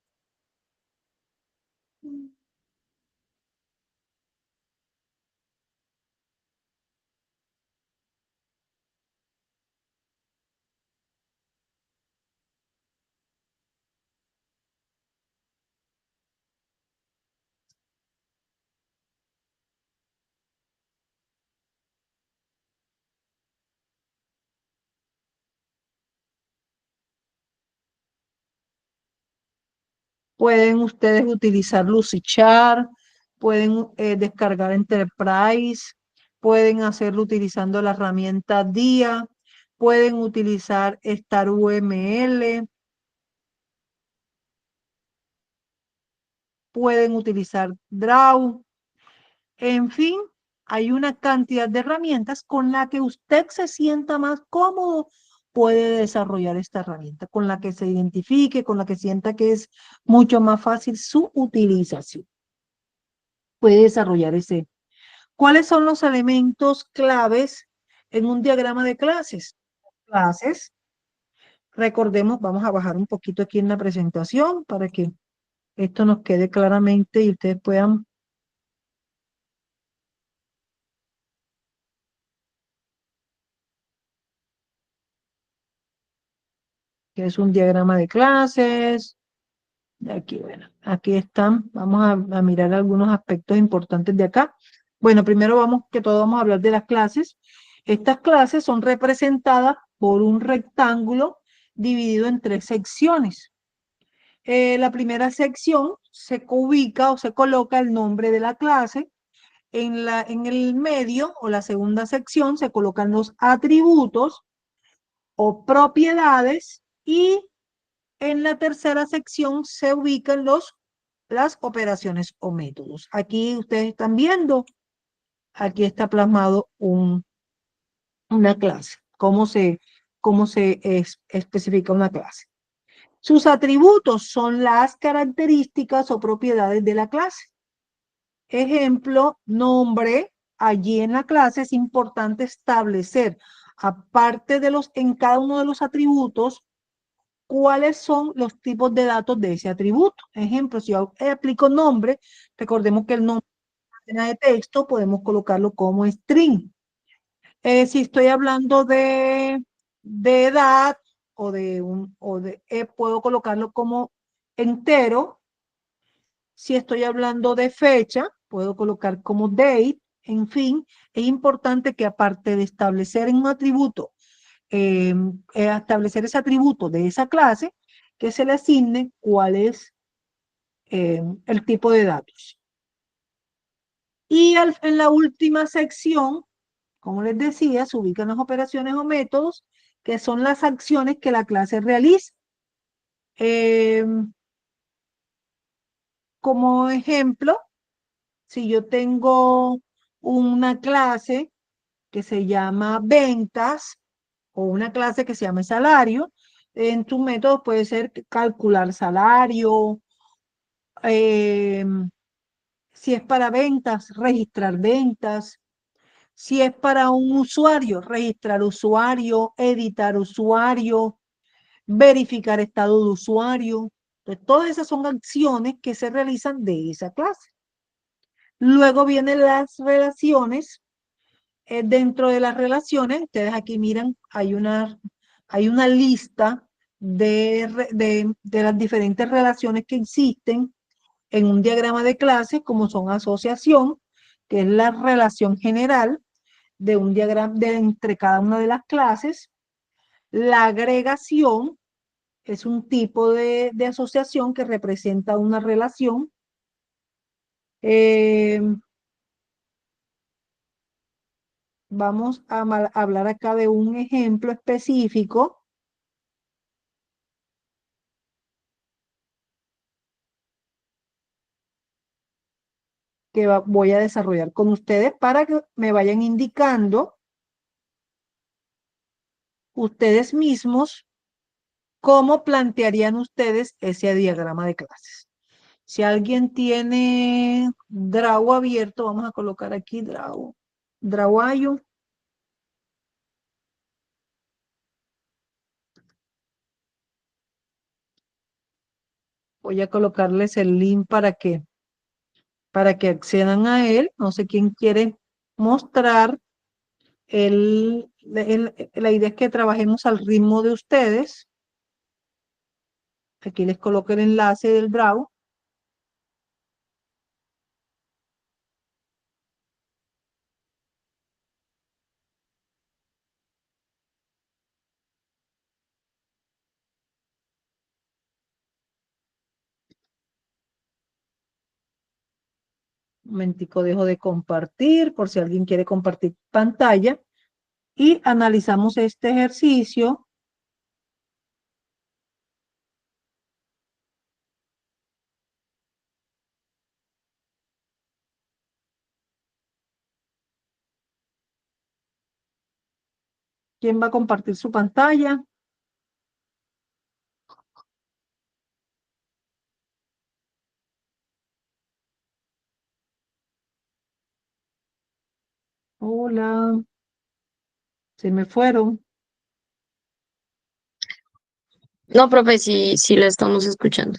Pueden ustedes utilizar Lucidchart, pueden descargar Enterprise, pueden hacerlo utilizando la herramienta DIA, pueden utilizar StarUML, pueden utilizar Draw. En fin, hay una cantidad de herramientas con la que usted se sienta más cómodo, puede desarrollar esta herramienta, con la que se identifique, con la que sienta que es mucho más fácil su utilización. Puede desarrollar ese. ¿Cuáles son los elementos claves en un diagrama de clases? Clases, recordemos, vamos a bajar un poquito aquí en la presentación para que esto nos quede claramente y ustedes puedan. Que es un diagrama de clases. Aquí, bueno, aquí están. Vamos a mirar algunos aspectos importantes de acá. Bueno, primero vamos a hablar de las clases. Estas clases son representadas por un rectángulo dividido en 3 secciones. La primera sección se ubica o se coloca el nombre de la clase. En el medio o la segunda sección se colocan los atributos o propiedades, y en la tercera sección se ubican las operaciones o métodos. Aquí ustedes están viendo, aquí está plasmado una clase, cómo se especifica una clase. Sus atributos son las características o propiedades de la clase. Ejemplo, nombre. Allí en la clase es importante establecer, aparte de en cada uno de los atributos, cuáles son los tipos de datos de ese atributo. Ejemplo, si yo aplico nombre, recordemos que el nombre de texto podemos colocarlo como string. Si estoy hablando de edad puedo colocarlo como entero. Si estoy hablando de fecha, puedo colocar como date. En fin, es importante que aparte de establecer en un atributo, establecer ese atributo de esa clase, que se le asigne cuál es el tipo de datos. Y en la última sección, como les decía, se ubican las operaciones o métodos, que son las acciones que la clase realiza. Como ejemplo, si yo tengo una clase que se llama ventas o una clase que se llama salario, en tu método puede ser calcular salario. Si es para ventas, registrar ventas. Si es para un usuario, registrar usuario, editar usuario, verificar estado de usuario. Entonces, todas esas son acciones que se realizan de esa clase. Luego vienen las relaciones. Dentro de las relaciones, ustedes aquí miran, hay unas hay una lista de las diferentes relaciones que existen en un diagrama de clase, como son asociación, que es la relación general de un diagrama entre cada una de las clases. La agregación es un tipo de asociación que representa una relación. Vamos a hablar acá de un ejemplo específico. Que voy a desarrollar con ustedes para que me vayan indicando ustedes mismos cómo plantearían ustedes ese diagrama de clases. Si alguien tiene Draw abierto, vamos a colocar aquí Drawayo. Voy a colocarles el link para que accedan a él. No sé quién quiere mostrar. La idea es que trabajemos al ritmo de ustedes. Aquí les coloco el enlace del Draw. Un momentico, dejo de compartir por si alguien quiere compartir pantalla y analizamos este ejercicio. ¿Quién va a compartir su pantalla? Hola, se me fueron. No, profe, sí, sí la estamos escuchando.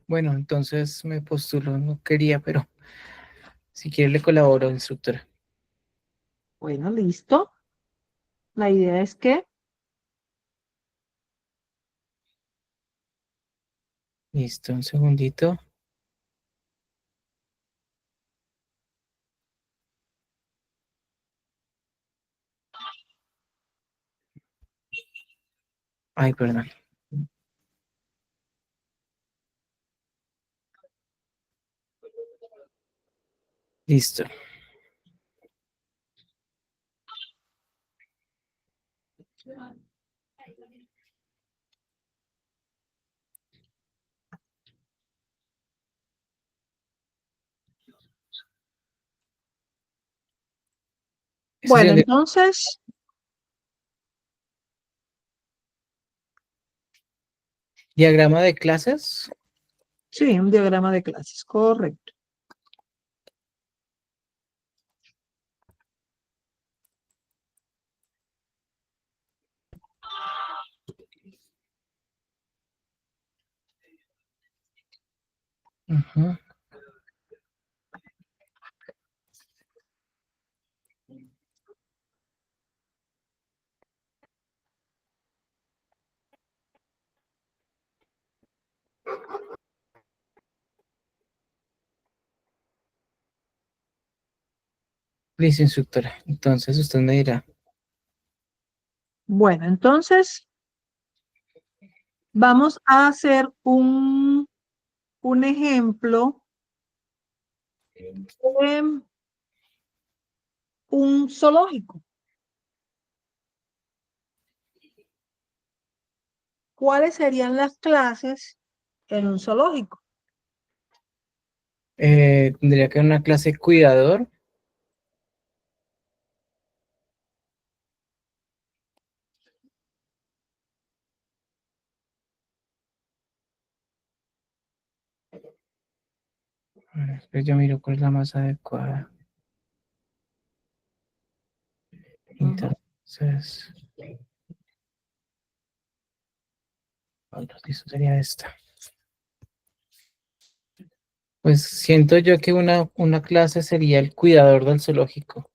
Bueno, entonces me postulo, no quería, pero si quiere le colaboro, instructora. Bueno, listo. La idea es que Listo, un segundito. Ay, perdón. Listo. Ese es bueno, el entonces, diagrama de clases. sí, un diagrama de clases, correcto. Ujú. Listo, instructora. Entonces usted me dirá. Bueno, entonces vamos a hacer un ejemplo de un zoológico. ¿Cuáles serían las clases en un zoológico? Tendría que haber una clase cuidador. Después yo miro cuál es la más adecuada. Entonces, bueno, listo, sería esta. Pues siento yo que una clase sería el cuidador del zoológico.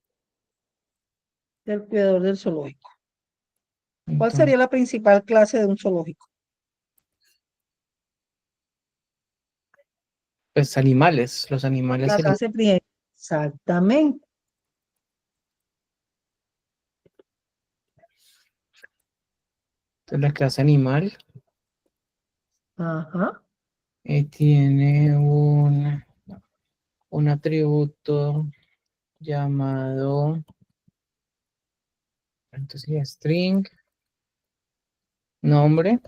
del cuidador del zoológico. ¿Cuál Entonces, sería la principal clase de un zoológico? pues animales, los animales La serían clase primera. Exactamente. la clase animal. Ajá. Tiene un atributo llamado, entonces string, nombre.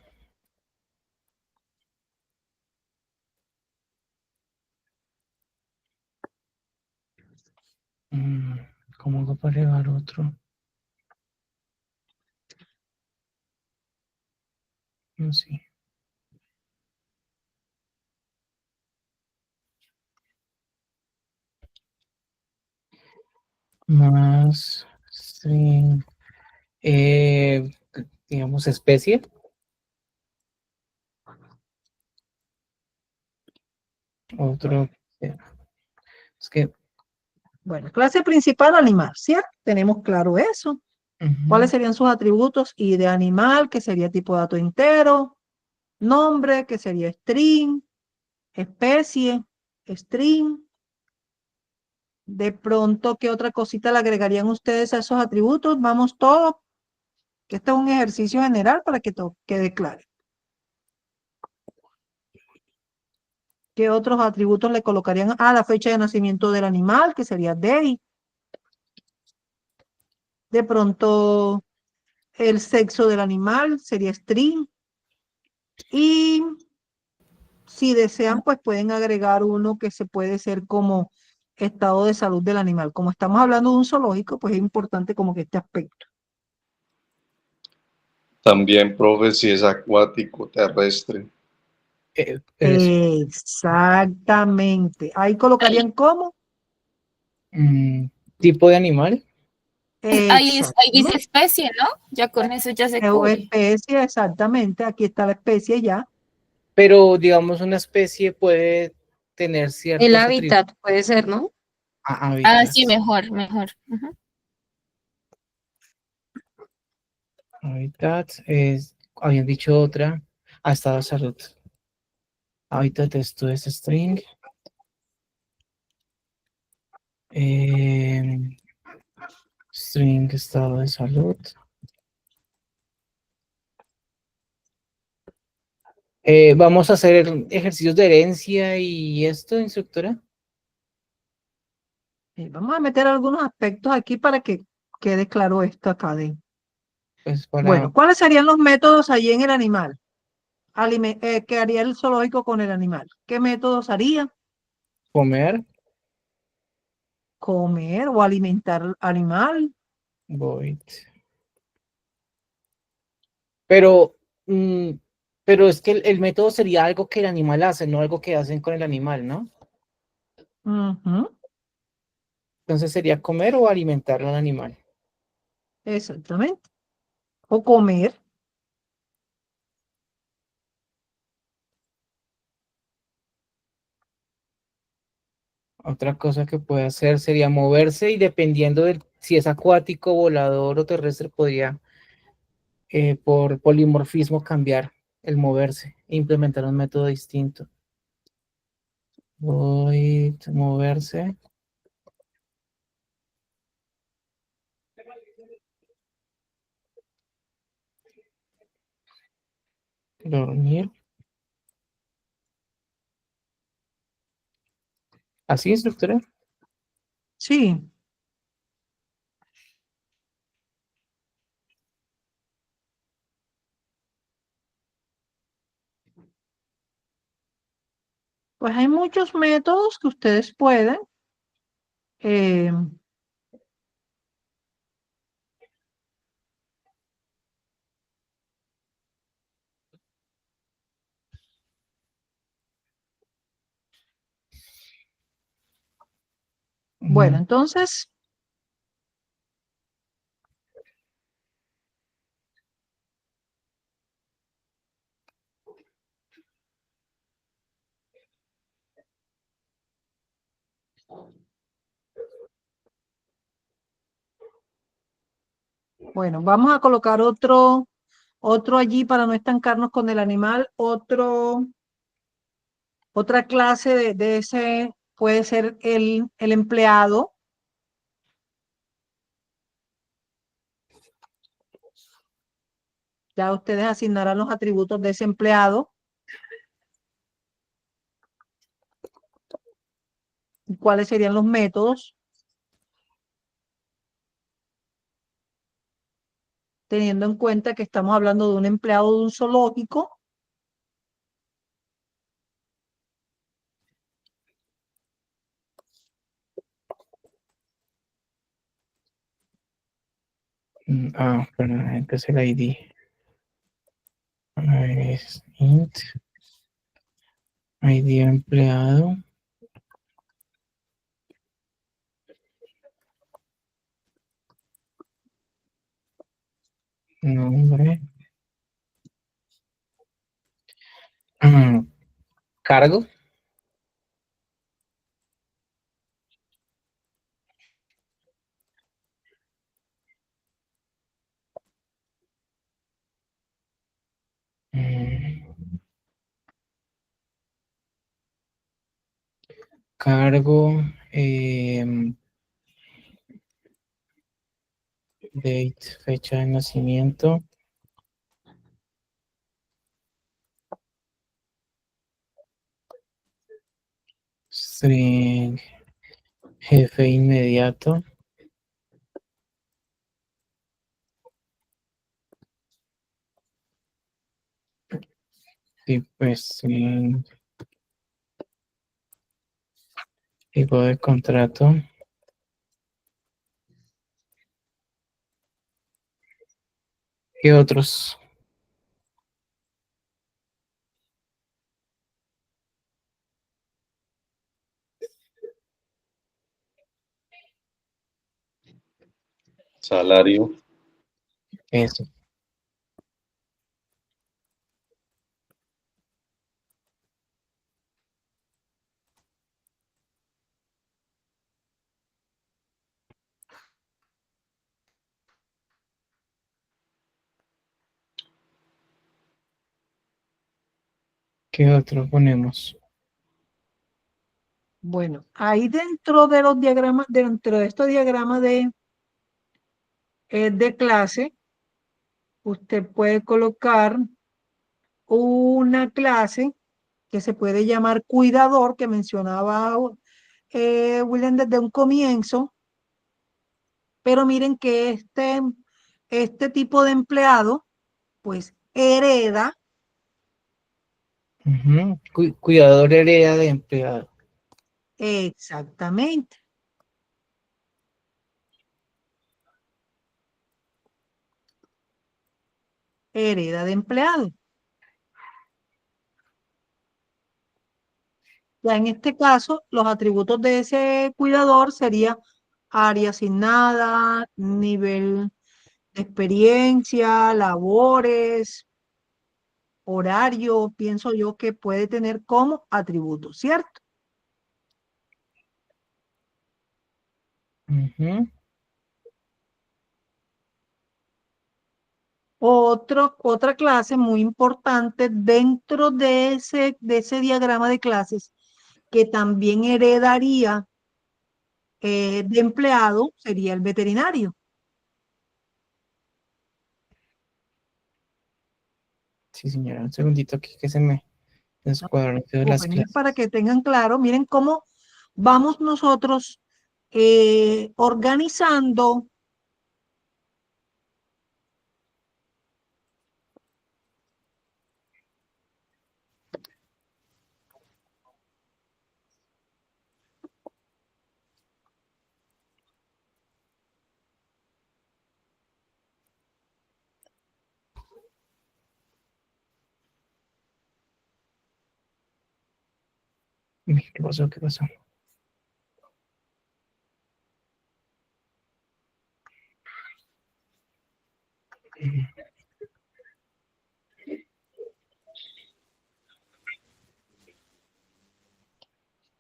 Mm, ¿Cómo hago para agregar otro? No sé. Más string, eh, digamos especie. Otro, es que Bueno, clase principal animal, ¿cierto? Tenemos claro eso. ¿Cuáles ujú, serían sus atributos? Y de animal, que sería tipo dato entero. Nombre, que sería string. Especie, string. De pronto, ¿qué otra cosita le agregarían ustedes a esos atributos? Vamos todos, que este es un ejercicio general para que todo quede claro. ¿Qué otros atributos le colocarían a la fecha de nacimiento del animal, que sería day? De pronto, el sexo del animal sería string. Y si desean, pues pueden agregar uno que se puede ser como estado de salud del animal. Como estamos hablando de un zoológico, pues es importante como que este aspecto. También, profe, si es acuático, terrestre. es, Exactamente. Ahí Ahí, colocarían como. mm, tipo de animal. ahí dice Exactamente. especie, ¿no? Ya con eso ya se O cubre. especie, exactamente. Aquí está la especie ya. Pero digamos una especie puede tener El ciertos atributos hábitat puede ser, ¿no? a Ah, sí, hábitats. mejor, mejor. Ujú. Hábitats es, habían dicho otra, estado de salud. Hábitat esto es string. eh, String estado de salud. Vamos a hacer ejercicios de herencia y esto, instructora. Vamos a meter algunos aspectos aquí para que quede claro esto acá de. Pues para Bueno, ¿cuáles serían los métodos allí en el animal? ¿Qué haría el zoológico con el animal? ¿Qué métodos haría? comer, Comer o alimentar al animal. void. Pero, mm, pero es que el método sería algo que el animal hace, no algo que hacen con el animal, ¿no? Ujú, Entonces sería comer o alimentar al animal. exactamente. O comer. Otra cosa que puede hacer sería moverse y dependiendo de si es acuático, volador o terrestre, podría por polimorfismo cambiar el moverse e implementar un método distinto. Voy a moverse, dormir. ¿Así, instructora? Sí. Pues hay muchos métodos que ustedes pueden. eh, bueno, Mm, entonces, Bueno, vamos a colocar otro allí para no estancarnos con el animal, otra clase de ese puede ser el empleado. Ya ustedes asignarán los atributos de ese empleado. ¿Y cuáles serían los métodos? Teniendo en cuenta que estamos hablando de un empleado de un zoológico. Perdón, este es el ID. Es int. ID empleado. Nombre. Cargo. Cargo. Date, fecha de nacimiento. String. Jefe inmediato. Tipo string. Tipo de contrato. ¿Qué otros? Salario. Eso. ¿Qué otro ponemos? Bueno, ahí dentro de los diagramas, dentro de estos diagramas de clase, usted puede colocar una clase que se puede llamar cuidador, que mencionaba William desde un comienzo, pero miren que este tipo de empleado, pues hereda, Cuidador hereda de empleado. exactamente, hereda de empleado. Ya en este caso, los atributos de ese cuidador sería área asignada, nivel de experiencia, labores, horario, pienso yo que puede tener como atributo, ¿cierto? Otra clase muy importante dentro de ese diagrama de clases que también heredaría de empleado sería el veterinario. Sí, señora, un segundito aquí que se me descuadran las Miren, clases. para que tengan claro, miren cómo vamos nosotros organizando Uy, ¿qué pasó? ¿Qué pasó?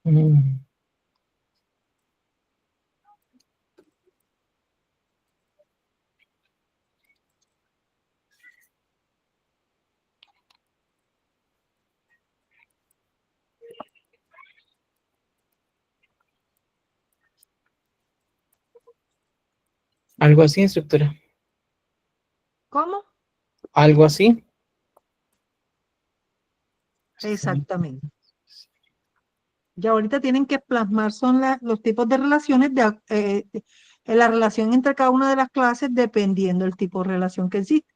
Mm. Algo así, instructora. ¿Cómo? Algo así. Exactamente. Y ahorita tienen que plasmar son los tipos de relaciones, la relación entre cada una de las clases dependiendo del tipo de relación que existe.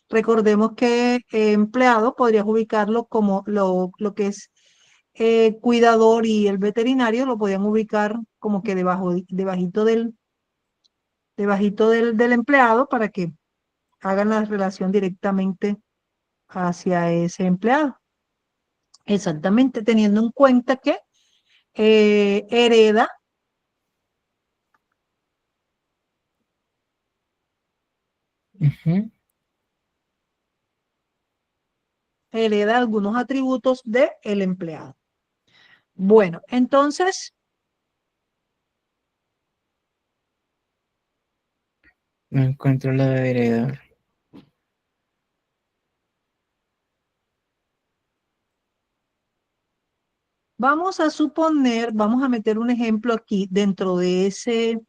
Recordemos que empleado podrías ubicarlo como lo que es cuidador, y el veterinario lo podían ubicar como que debajito del empleado, para que hagan la relación directamente hacia ese empleado. Exactamente, teniendo en cuenta que hereda Ujú. algunos atributos del empleado. Bueno, entonces No encuentro la de heredar. vamos a suponer, vamos a meter un ejemplo aquí dentro de ese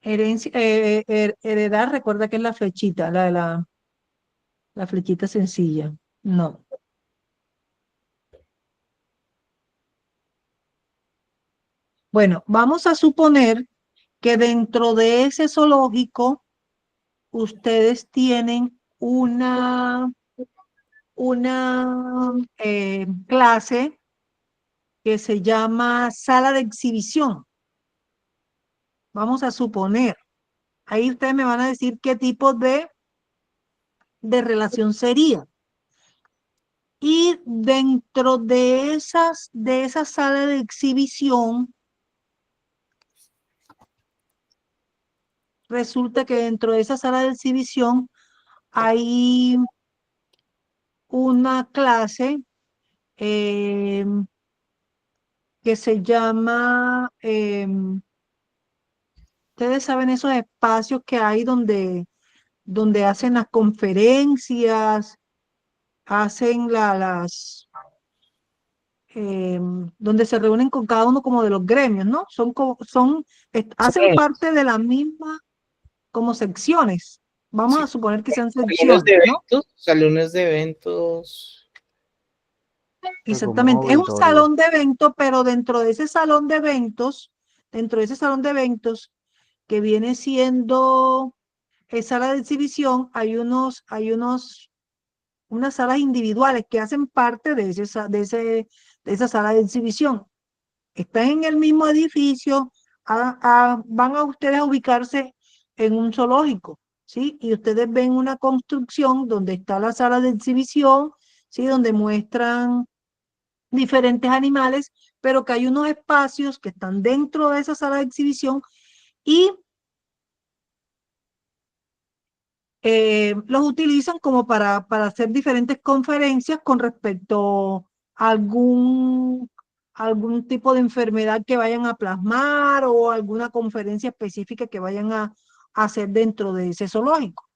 heredar. Recuerda que es la flechita, la flechita sencilla. No. Bueno, vamos a suponer que dentro de ese zoológico ustedes tienen una clase que se llama sala de exhibición. Vamos a suponer. Ahí ustedes me van a decir qué tipo de relación sería. Y dentro de esa sala de exhibición, resulta que dentro de esa sala de exhibición hay una clase que se llama, ustedes saben esos espacios que hay donde hacen las conferencias, hacen donde se reúnen con cada uno como de los gremios, ¿no? Hacen Sí. parte de la misma como secciones. Vamos Sí. a suponer que sean Salones de secciones, ¿no? eventos, salones de eventos. como un Exactamente. Es un auditorio. salón de eventos, pero dentro de ese salón de eventos, que viene siendo sala de exhibición, unas salas individuales que hacen parte de esa sala de exhibición. Están en el mismo edificio, van a ustedes a ubicarse en un zoológico, ¿sí? Y ustedes ven una construcción donde está la sala de exhibición, ¿sí? Donde muestran diferentes animales, pero que hay unos espacios que están dentro de esa sala de exhibición, y los utilizan como para hacer diferentes conferencias con respecto a algún tipo de enfermedad que vayan a plasmar, o alguna conferencia específica que vayan a hacer dentro de ese zoológico.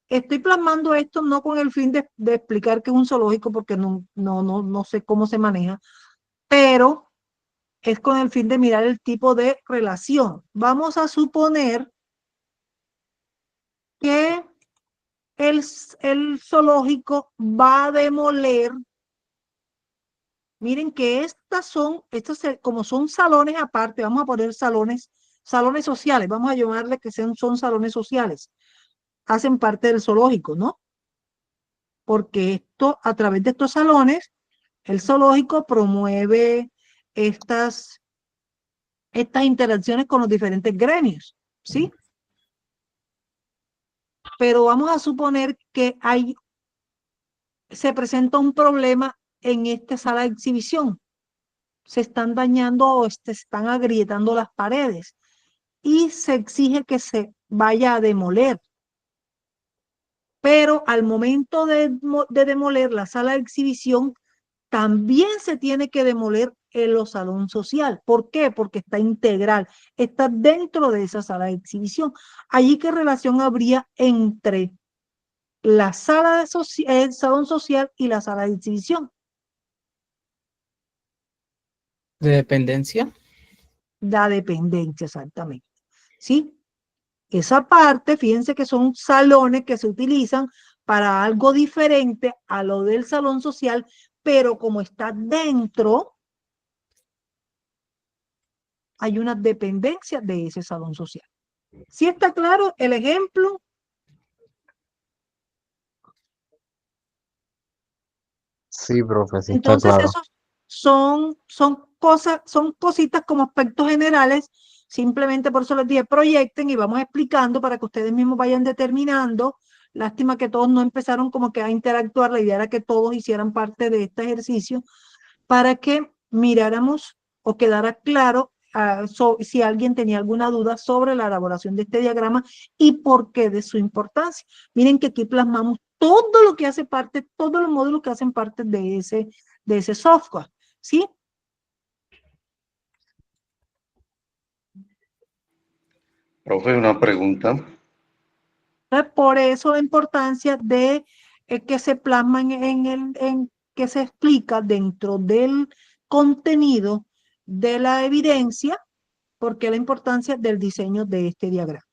Estoy plasmando esto no con el fin de explicar qué es un zoológico, porque no sé cómo se maneja, pero es con el fin de mirar el tipo de relación. Vamos a suponer que el zoológico va a demoler. Miren que como son salones aparte, vamos a poner salones sociales, vamos a llamarle que son salones sociales, hacen parte del zoológico, ¿no? Porque a través de estos salones, el zoológico promueve estas interacciones con los diferentes gremios, ¿sí? Pero vamos a suponer que se presenta un problema en esta sala de exhibición. Se están dañando o se están agrietando las paredes, y se exige que se vaya a demoler. Pero al momento de demoler la sala de exhibición, también se tiene que demoler el salón social. ¿Por qué? Porque está integral, está dentro de esa sala de exhibición. Allí, ¿qué relación habría entre el salón social y la sala de exhibición? ¿De dependencia? La dependencia, exactamente. ¿Sí? Esa parte, fíjense que son salones que se utilizan para algo diferente a lo del salón social, pero como está dentro, hay una dependencia de ese salón social. ¿Sí está claro el ejemplo? Sí, profe, sí está Entonces, claro. esos son cosas, son cositas como aspectos generales. Simplemente por eso les dije, proyecten y vamos explicando para que ustedes mismos vayan determinando. Lástima que todos no empezaron como que a interactuar. La idea era que todos hicieran parte de este ejercicio para que miráramos o quedara claro si alguien tenía alguna duda sobre la elaboración de este diagrama y por qué de su importancia. Miren que aquí plasmamos todo lo que hace parte, todos los módulos que hacen parte de ese software, ¿sí? Profe, una pregunta. Entonces, por eso la importancia de que se plasma que se explica dentro del contenido de la evidencia, porque la importancia del diseño de este diagrama.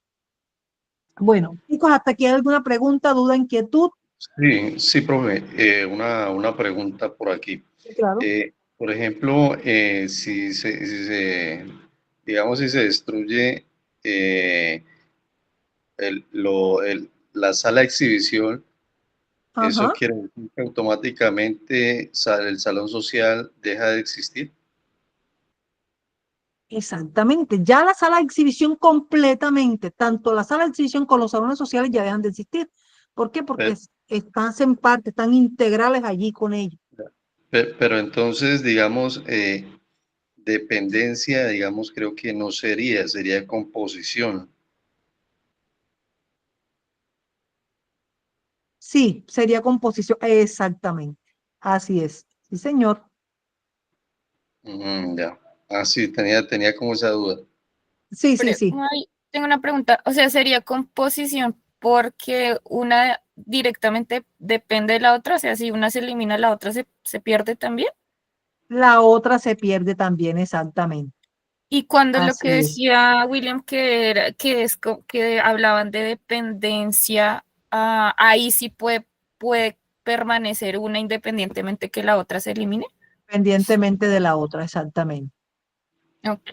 Bueno, chicos, hasta aquí hay alguna pregunta, duda, inquietud. Sí, sí, profe. Una pregunta por aquí. Sí, claro. Por ejemplo, digamos, si se destruye la sala de exhibición, Ajá, ¿eso quiere decir que automáticamente el salón social deja de existir? exactamente. Ya la sala de exhibición completamente, tanto la sala de exhibición como los salones sociales ya dejan de existir. ¿Por qué? Porque Pe- están en parte, están integrales allí con ellos. Pero entonces, digamos, dependencia, digamos, creo que no sería composición. Sí, sería composición, exactamente. Así es. Sí, señor. Ya. Ah, sí, tenía como esa duda. Sí, sí, Pero, sí. ay, tengo una pregunta. O sea, ¿sería composición porque una directamente depende de la otra? O sea, si una se elimina, la otra se pierde también. La otra se pierde también, exactamente. Y cuando lo que Así es. decía William, que era, que hablaban de dependencia, ahí sí puede permanecer una independientemente que la otra se elimine. Pendientemente de la otra, exactamente. Ok,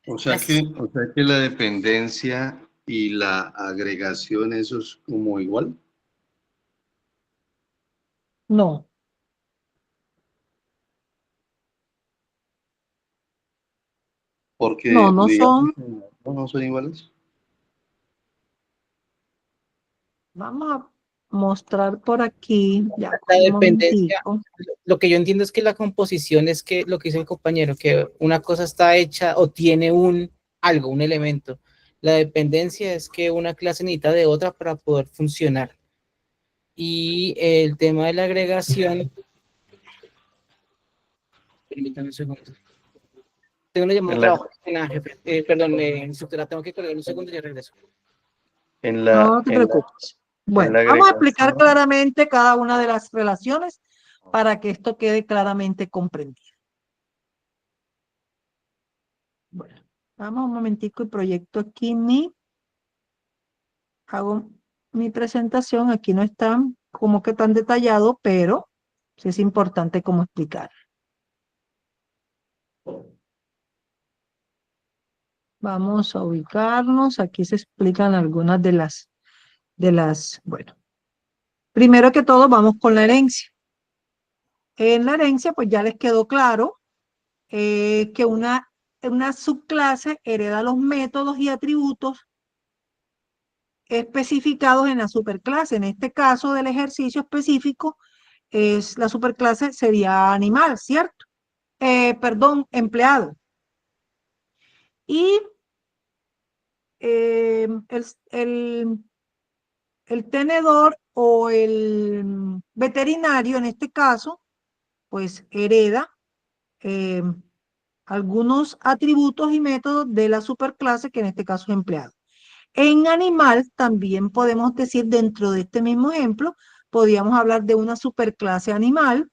O sea gracias. que la dependencia y la agregación, eso es como igual. No, Porque, no digamos, son. no son iguales. Vamos a mostrar por aquí, ya, La un dependencia, momentico. lo que yo entiendo es que la composición es que lo que dice el compañero, que una cosa está hecha o tiene algo, un elemento. La dependencia es que una clase necesita de otra para poder funcionar. Y el tema de la agregación, permítame un segundo. Tengo una llamada En de la, trabajo, jefe. Perdón, instructora, tengo que colgar un segundo y ya regreso. en No, la, no te en la, preocupes. en Bueno, la vamos a explicar agregación. claramente cada una de las relaciones para que esto quede claramente comprendido. Bueno, vamos un momentico y proyecto aquí hago mi presentación. Aquí no está como que tan detallado, pero sí es importante como explicar. Vamos a ubicarnos. Aquí se explican algunas bueno, primero que todo vamos con la herencia. En la herencia, pues ya les quedó claro que una subclase hereda los métodos y atributos especificados en la superclase. En este caso del ejercicio específico, la superclase sería animal, ¿cierto? Perdón, empleado. Y eh, el, el, el tenedor o el veterinario, en este caso, pues hereda eh, algunos atributos y métodos de la superclase, que en este caso es empleado. En animal también podemos decir, dentro de este mismo ejemplo, podríamos hablar de una superclase animal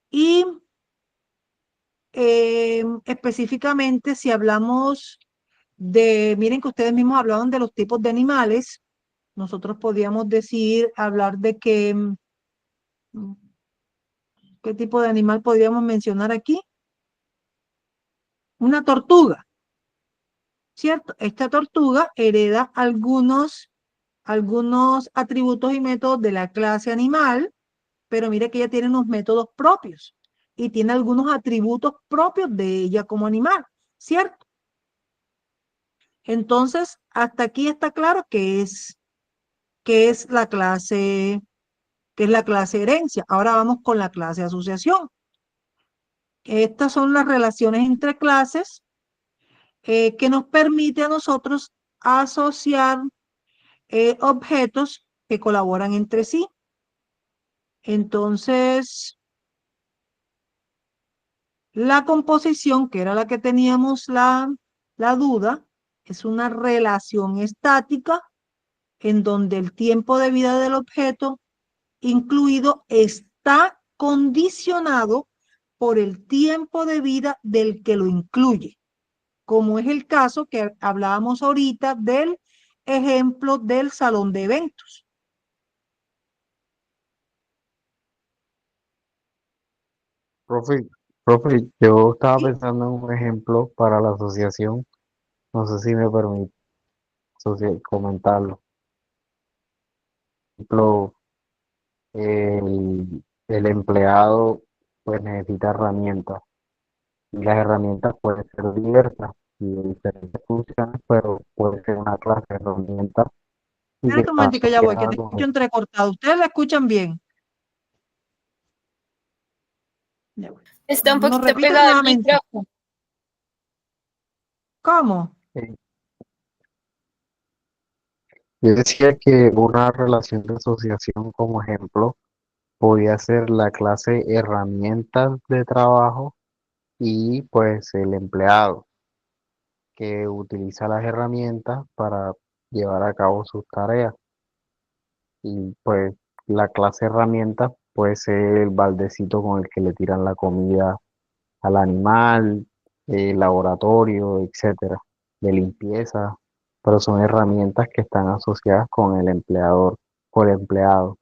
y específicamente si hablamos miren que ustedes mismos hablaban de los tipos de animales, nosotros podríamos hablar de ¿qué tipo de animal podríamos mencionar aquí? Una tortuga, ¿cierto? Esta tortuga hereda algunos atributos y métodos de la clase animal, pero mire que ella tiene unos métodos propios y tiene algunos atributos propios de ella como animal, ¿cierto? Entonces, hasta aquí está claro que es la clase herencia. Ahora vamos con la clase asociación. Estas son las relaciones entre clases que nos permite a nosotros asociar objetos que colaboran entre sí. Entonces, la composición, que era la que teníamos la duda, es una relación estática en donde el tiempo de vida del objeto incluido está condicionado por el tiempo de vida del que lo incluye, como es el caso que hablábamos ahorita del ejemplo del salón de eventos. Profe, yo estaba ¿Sí? pensando en un ejemplo para la asociación, no sé si me permite comentarlo. Por ejemplo, el empleado pues necesita herramientas y las herramientas pueden ser diversas y de diferentes funciones, pero puede ser una clase de herramientas y que Espérate un está momentico, ya voy, que asociada te con escucho entrecortado. ¿Ustedes la escuchan bien? Ya voy. Está un ¿Nos poquito repites pegado al nuevamente? micrófono. ¿Cómo? Yo decía que una relación de asociación como ejemplo podía ser la clase herramientas de trabajo y pues el empleado que utiliza las herramientas para llevar a cabo sus tareas. Y pues la clase herramientas puede ser el baldecito con el que le tiran la comida al animal, el laboratorio, etcétera, de limpieza, pero son herramientas que están asociadas con el empleador o el empleado.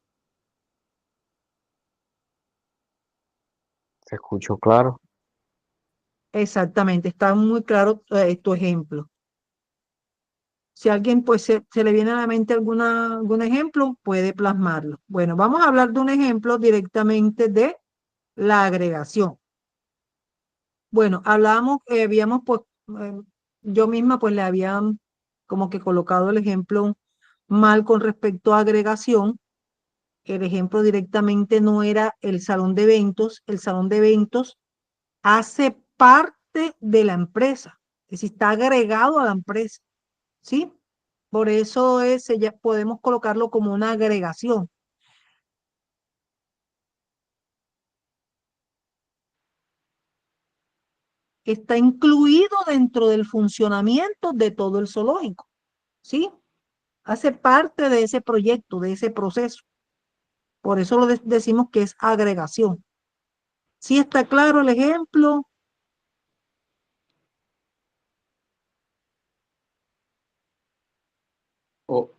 ¿Se escuchó claro? Exactamente, está muy claro tu ejemplo. Si a alguien pues se le viene a la mente algún ejemplo, puede plasmarlo. Bueno, vamos a hablar de un ejemplo directamente de la agregación. Bueno, hablábamos, habíamos pues, yo misma pues le había como que colocado el ejemplo mal con respecto a agregación. El ejemplo directamente no era el salón de eventos. El salón de eventos hace parte de la empresa, es decir, está agregado a la empresa, ¿sí? Por eso ya podemos colocarlo como una agregación. Está incluido dentro del funcionamiento de todo el zoológico, ¿sí? Hace parte de ese proyecto, de ese proceso. Por eso decimos que es agregación. ¿Sí está claro el ejemplo? O,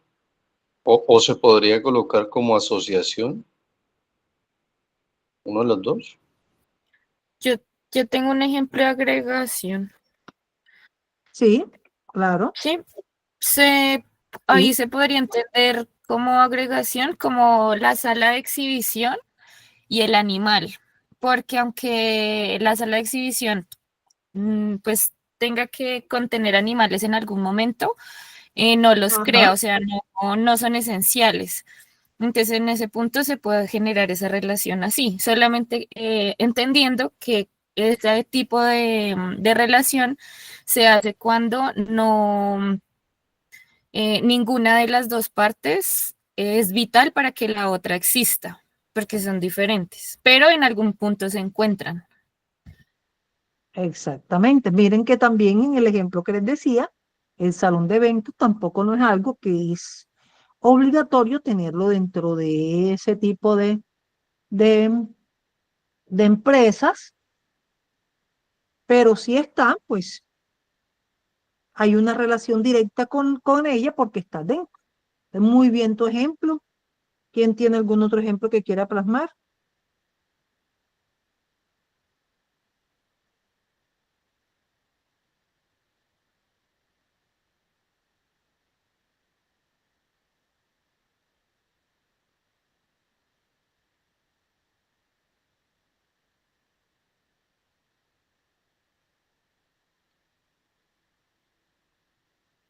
o se podría colocar como asociación, uno de los dos. Yo, yo tengo un ejemplo de agregación. Sí, claro. Sí, ahí Sí. se podría entender como agregación, como la sala de exhibición y el animal, porque aunque la sala de exhibición pues tenga que contener animales en algún momento, no los Ajá. crea, o sea, no son esenciales. Entonces, en ese punto se puede generar esa relación así, solamente entendiendo que este tipo de relación se hace cuando no ninguna de las dos partes es vital para que la otra exista, porque son diferentes, pero en algún punto se encuentran. Exactamente. Miren que también en el ejemplo que les decía, el salón de eventos tampoco no es algo que es obligatorio tenerlo dentro de ese tipo de, de empresas, pero si está, pues hay una relación directa con ella porque está dentro. Muy bien tu ejemplo. ¿Quién tiene algún otro ejemplo que quiera plasmar?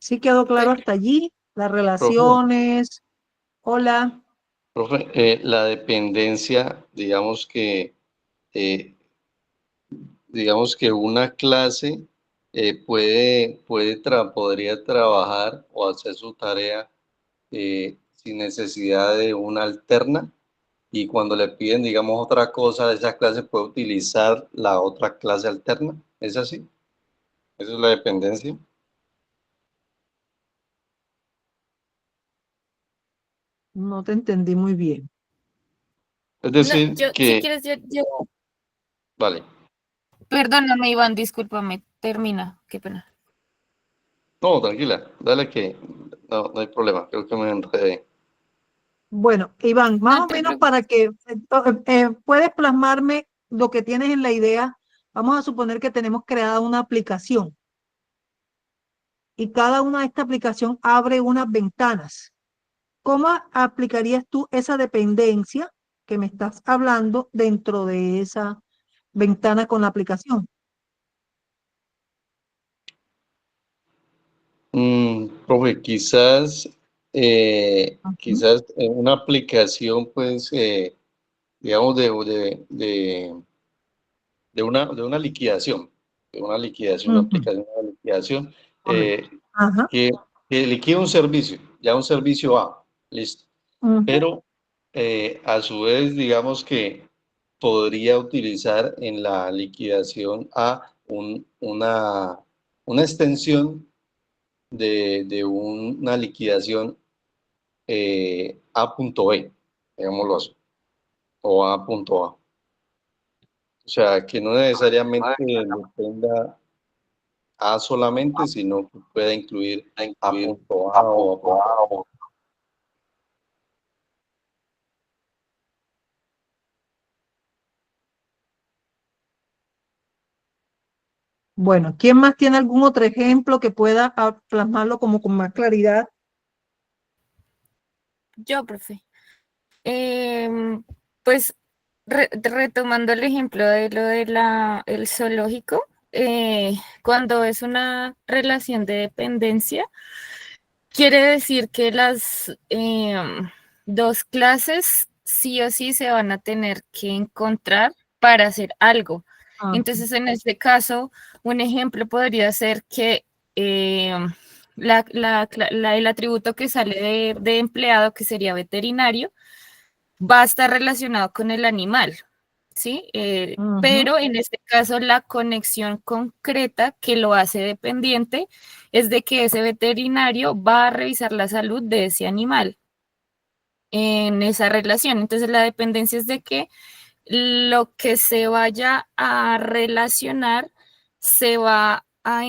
¿Sí quedó claro hasta allí? Las Profe, relaciones. Hola. profe, la dependencia, eh, digamos que una clase podría trabajar o hacer su tarea sin necesidad de una alterna, y cuando le piden, digamos, otra cosa de esa clase, puede utilizar la otra clase alterna. ¿Es así? ¿Esa es la dependencia? No te entendí muy bien. Es No, decir, yo, si que, quieres, yo, vale, perdóname, Iván, discúlpame, termina, qué pena. no, tranquila, dale que no hay problema, creo que me enredé. Bueno, Iván, más No o te menos preocupes. para que puedes plasmarme lo que tienes en la idea. Vamos a suponer que tenemos creada una aplicación y cada una de esta aplicación abre unas ventanas. ¿Cómo aplicarías tú esa dependencia que me estás hablando dentro de esa ventana con la aplicación? Profe, Ujú, quizás en una aplicación, pues, digamos, de una ujú, aplicación, una liquidación, correcto. eh, Ajá, que, que liquida un servicio, ya un servicio A, listo. ujú, Pero a su vez, digamos que podría utilizar en la liquidación A una extensión de una liquidación A.B, digámoslo así, o A.A. O sea, que no necesariamente dependa A solamente, sino que pueda incluir A.A o A.B. bueno, ¿quién más tiene algún otro ejemplo que pueda plasmarlo como con más claridad? Yo, profe. Pues retomando el ejemplo de lo de el zoológico, cuando es una relación de dependencia, quiere decir que las dos clases sí o sí se van a tener que encontrar para hacer algo. Ah, Entonces, en este caso, un ejemplo podría ser que em, el atributo que sale de empleado, que sería veterinario, va a estar relacionado con el animal, ¿sí? ujú, Pero en este caso la conexión concreta que lo hace dependiente es de que ese veterinario va a revisar la salud de ese animal en esa relación. Entonces la dependencia es de que lo que se vaya a relacionar se va a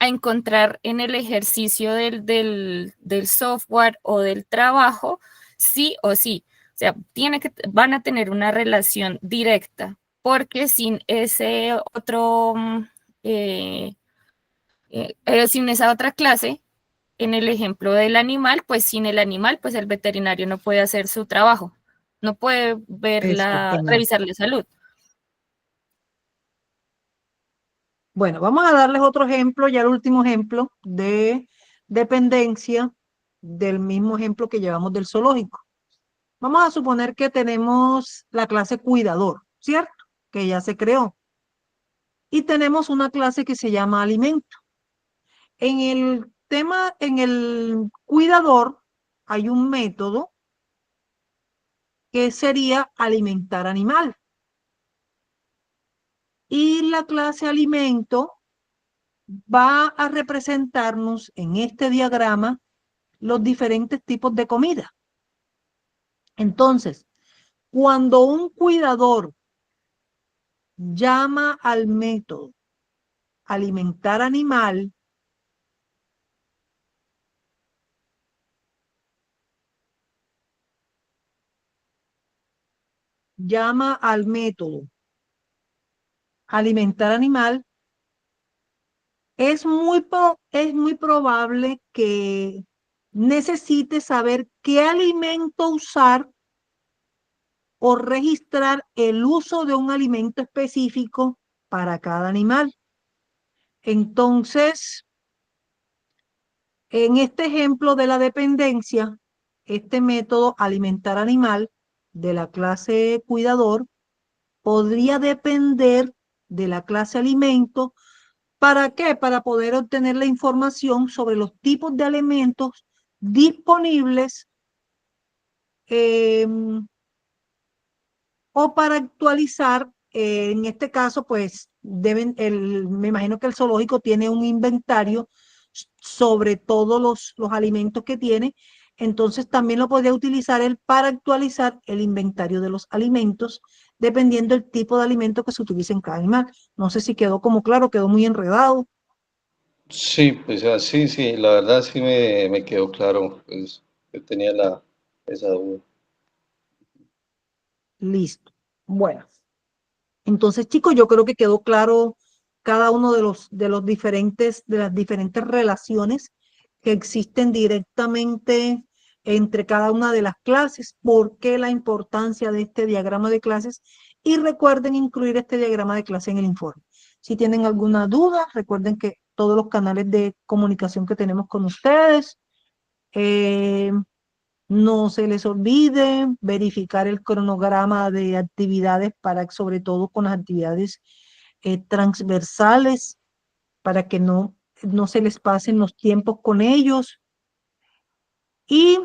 encontrar en el ejercicio del software o del trabajo, sí o sí. O sea, van a tener una relación directa, porque sin ese otro, sin esa otra clase, en el ejemplo del animal, pues sin el animal, pues el veterinario no puede hacer su trabajo, no puede exactamente. revisar la salud. Bueno, vamos a darles otro ejemplo, ya el último ejemplo de dependencia del mismo ejemplo que llevamos del zoológico. Vamos a suponer que tenemos la clase cuidador, ¿cierto? Que ya se creó. Y tenemos una clase que se llama alimento. En el tema, en el cuidador, hay un método que sería alimentar animal. Y la clase alimento va a representarnos en este diagrama los diferentes tipos de comida. Entonces, cuando un cuidador llama al método alimentar animal llama al método alimentar animal, es muy probable que necesite saber qué alimento usar o registrar el uso de un alimento específico para cada animal. Entonces, en este ejemplo de la dependencia, este método alimentar animal de la clase cuidador podría depender de la clase alimento. ¿Para qué? Para poder obtener la información sobre los tipos de alimentos disponibles o para actualizar, en este caso, pues me imagino que el zoológico tiene un inventario sobre todos los alimentos que tiene, entonces también lo podría utilizar él para actualizar el inventario de los alimentos, dependiendo del tipo de alimento que se utilice en cada animal. No sé si quedó como claro, quedó muy enredado. Sí, pues sí, sí, la verdad sí me quedó claro, pues yo tenía esa duda. Listo. Bueno, entonces, chicos, yo creo que quedó claro cada uno de las diferentes relaciones que existen directamente entre cada una de las clases, por qué la importancia de este diagrama de clases, y recuerden incluir este diagrama de clase en el informe. Si tienen alguna duda, recuerden que todos los canales de comunicación que tenemos con ustedes, no se les olvide verificar el cronograma de actividades para, sobre todo con las actividades transversales, para que no se les pasen los tiempos con ellos. Y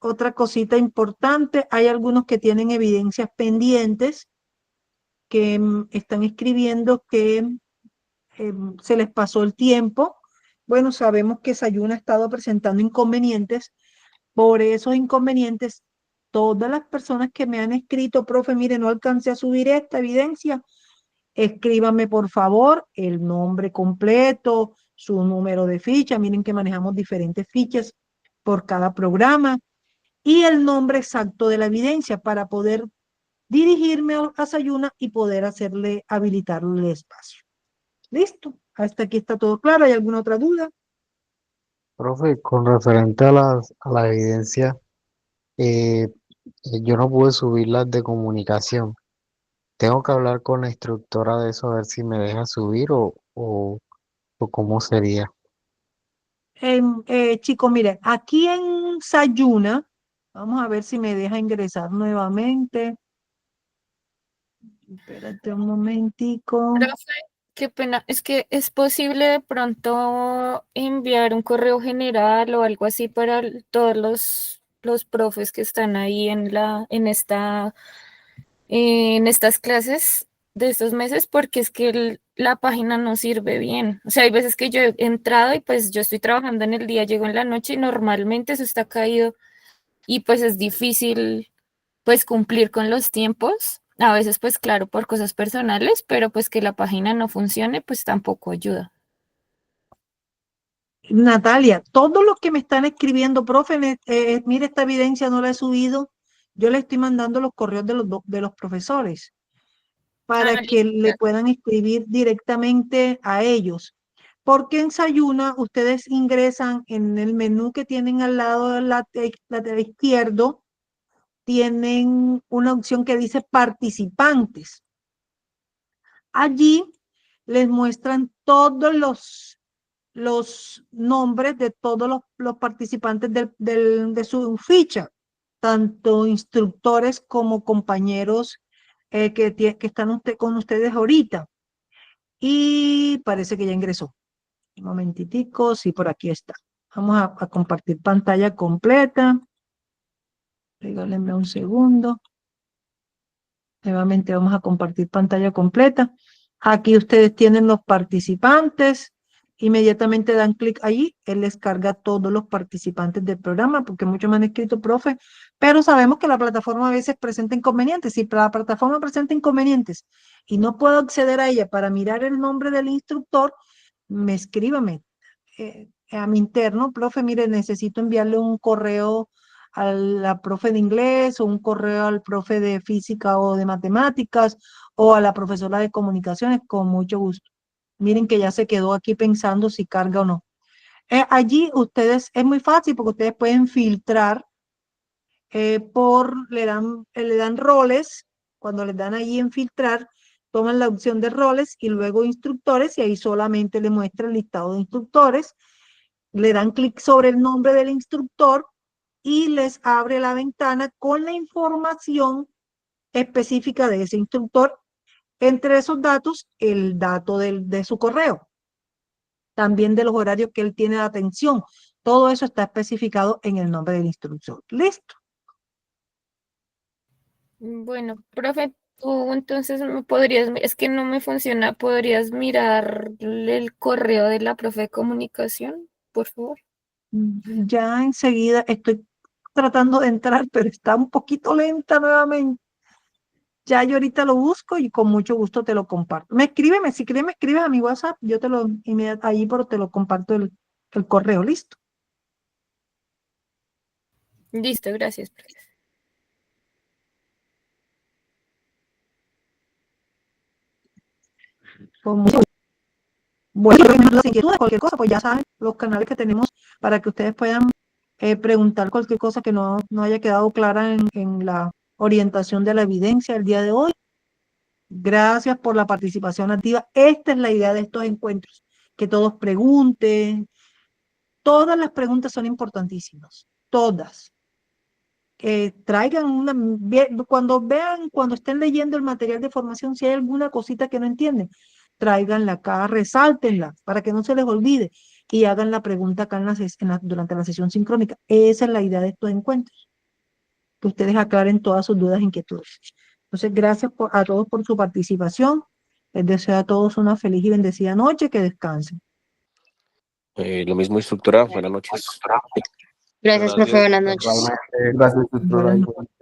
otra cosita importante, hay algunos que tienen evidencias pendientes que están escribiendo que se les pasó el tiempo. Bueno, sabemos que Sayuna ha estado presentando inconvenientes. Por esos inconvenientes, todas las personas que me han escrito, profe, mire, no alcancé a subir esta evidencia, escríbame por favor el nombre completo, su número de ficha, miren que manejamos diferentes fichas por cada programa, y el nombre exacto de la evidencia para poder dirigirme a Sayuna y poder hacerle habilitarle el espacio. Listo, hasta aquí está todo claro. ¿Hay alguna otra duda? Profe, con referente a la evidencia, eh, yo no pude subir las de comunicación. Tengo que hablar con la instructora de eso a ver si me deja subir o cómo sería. Chicos, miren, aquí en Sayuna, vamos a ver si me deja ingresar nuevamente. Espérate un momentico. Profe, qué pena, es que es posible de pronto enviar un correo general o algo así para todos los profes que están ahí en estas clases de estos meses, porque es que la página no sirve bien. O sea, hay veces que yo he entrado y pues yo estoy trabajando en el día, llego en la noche y normalmente eso está caído y pues es difícil pues cumplir con los tiempos. A veces pues claro por cosas personales, pero pues que la página no funcione pues tampoco ayuda. Natalia, todos los que me están escribiendo, profe, mire, esta evidencia no la he subido. Yo le estoy mandando los correos de los profesores Ah, para que listo, le ya. puedan escribir directamente a ellos. Porque en Sayuna ustedes ingresan en el menú que tienen al lado del lateral izquierdo, tienen una opción que dice participantes. Allí les muestran todos los nombres de todos los participantes de su ficha, tanto instructores como compañeros que están con ustedes ahorita. Y parece que ya ingresó. Un momentitico, sí, por aquí está. Vamos a compartir pantalla completa. Regálenme un segundo. Nuevamente vamos a compartir pantalla completa. Aquí ustedes tienen los participantes Inmediatamente dan clic allí, él les carga a todos los participantes del programa, porque muchos me han escrito, profe, pero sabemos que la plataforma a veces presenta inconvenientes. Si la plataforma presenta inconvenientes y no puedo acceder a ella para mirar el nombre del instructor, escríbame a mi interno, profe, mire, necesito enviarle un correo a la profe de inglés o un correo al profe de física o de matemáticas o a la profesora de comunicaciones, con mucho gusto. Miren que ya se quedó aquí pensando si carga o no. Allí ustedes, es muy fácil porque ustedes pueden filtrar le dan roles. Cuando les dan allí en filtrar, toman la opción de roles y luego instructores, y ahí solamente le muestra el listado de instructores. Le dan clic sobre el nombre del instructor y les abre la ventana con la información específica de ese instructor. Entre esos datos, el dato de su correo, también de los horarios que él tiene de atención. Todo eso está especificado en el nombre del instructor. ¿Listo? Bueno, profe, tú entonces me podrías, es que no me funciona, ¿podrías mirar el correo de la profe de comunicación, por favor? Ya enseguida estoy tratando de entrar, pero está un poquito lenta nuevamente. Ya yo ahorita lo busco y con mucho gusto te lo comparto. Si quieres me escribes a mi WhatsApp, yo te lo ahí, pero te lo comparto el correo, ¿listo? Listo, gracias, profe. Con mucho gusto. Bueno, las inquietudes, cualquier cosa, pues ya saben los canales que tenemos para que ustedes puedan preguntar cualquier cosa que no haya quedado clara en la orientación de la evidencia el día de hoy. Gracias por la participación activa. Esta es la idea de estos encuentros, que todos pregunten. Todas las preguntas son importantísimas, todas. Traigan cuando estén leyendo el material de formación, si hay alguna cosita que no entienden, tráiganla acá, resáltenla para que no se les olvide y hagan la pregunta acá durante la sesión sincrónica. Esa es la idea de estos encuentros, que ustedes aclaren todas sus dudas e inquietudes. Entonces, gracias a todos por su participación. Les deseo a todos una feliz y bendecida noche, que descansen. Lo mismo, instructora. Buenas noches. Gracias, profe. Buenas noches. Gracias, instructora. Buenas noches.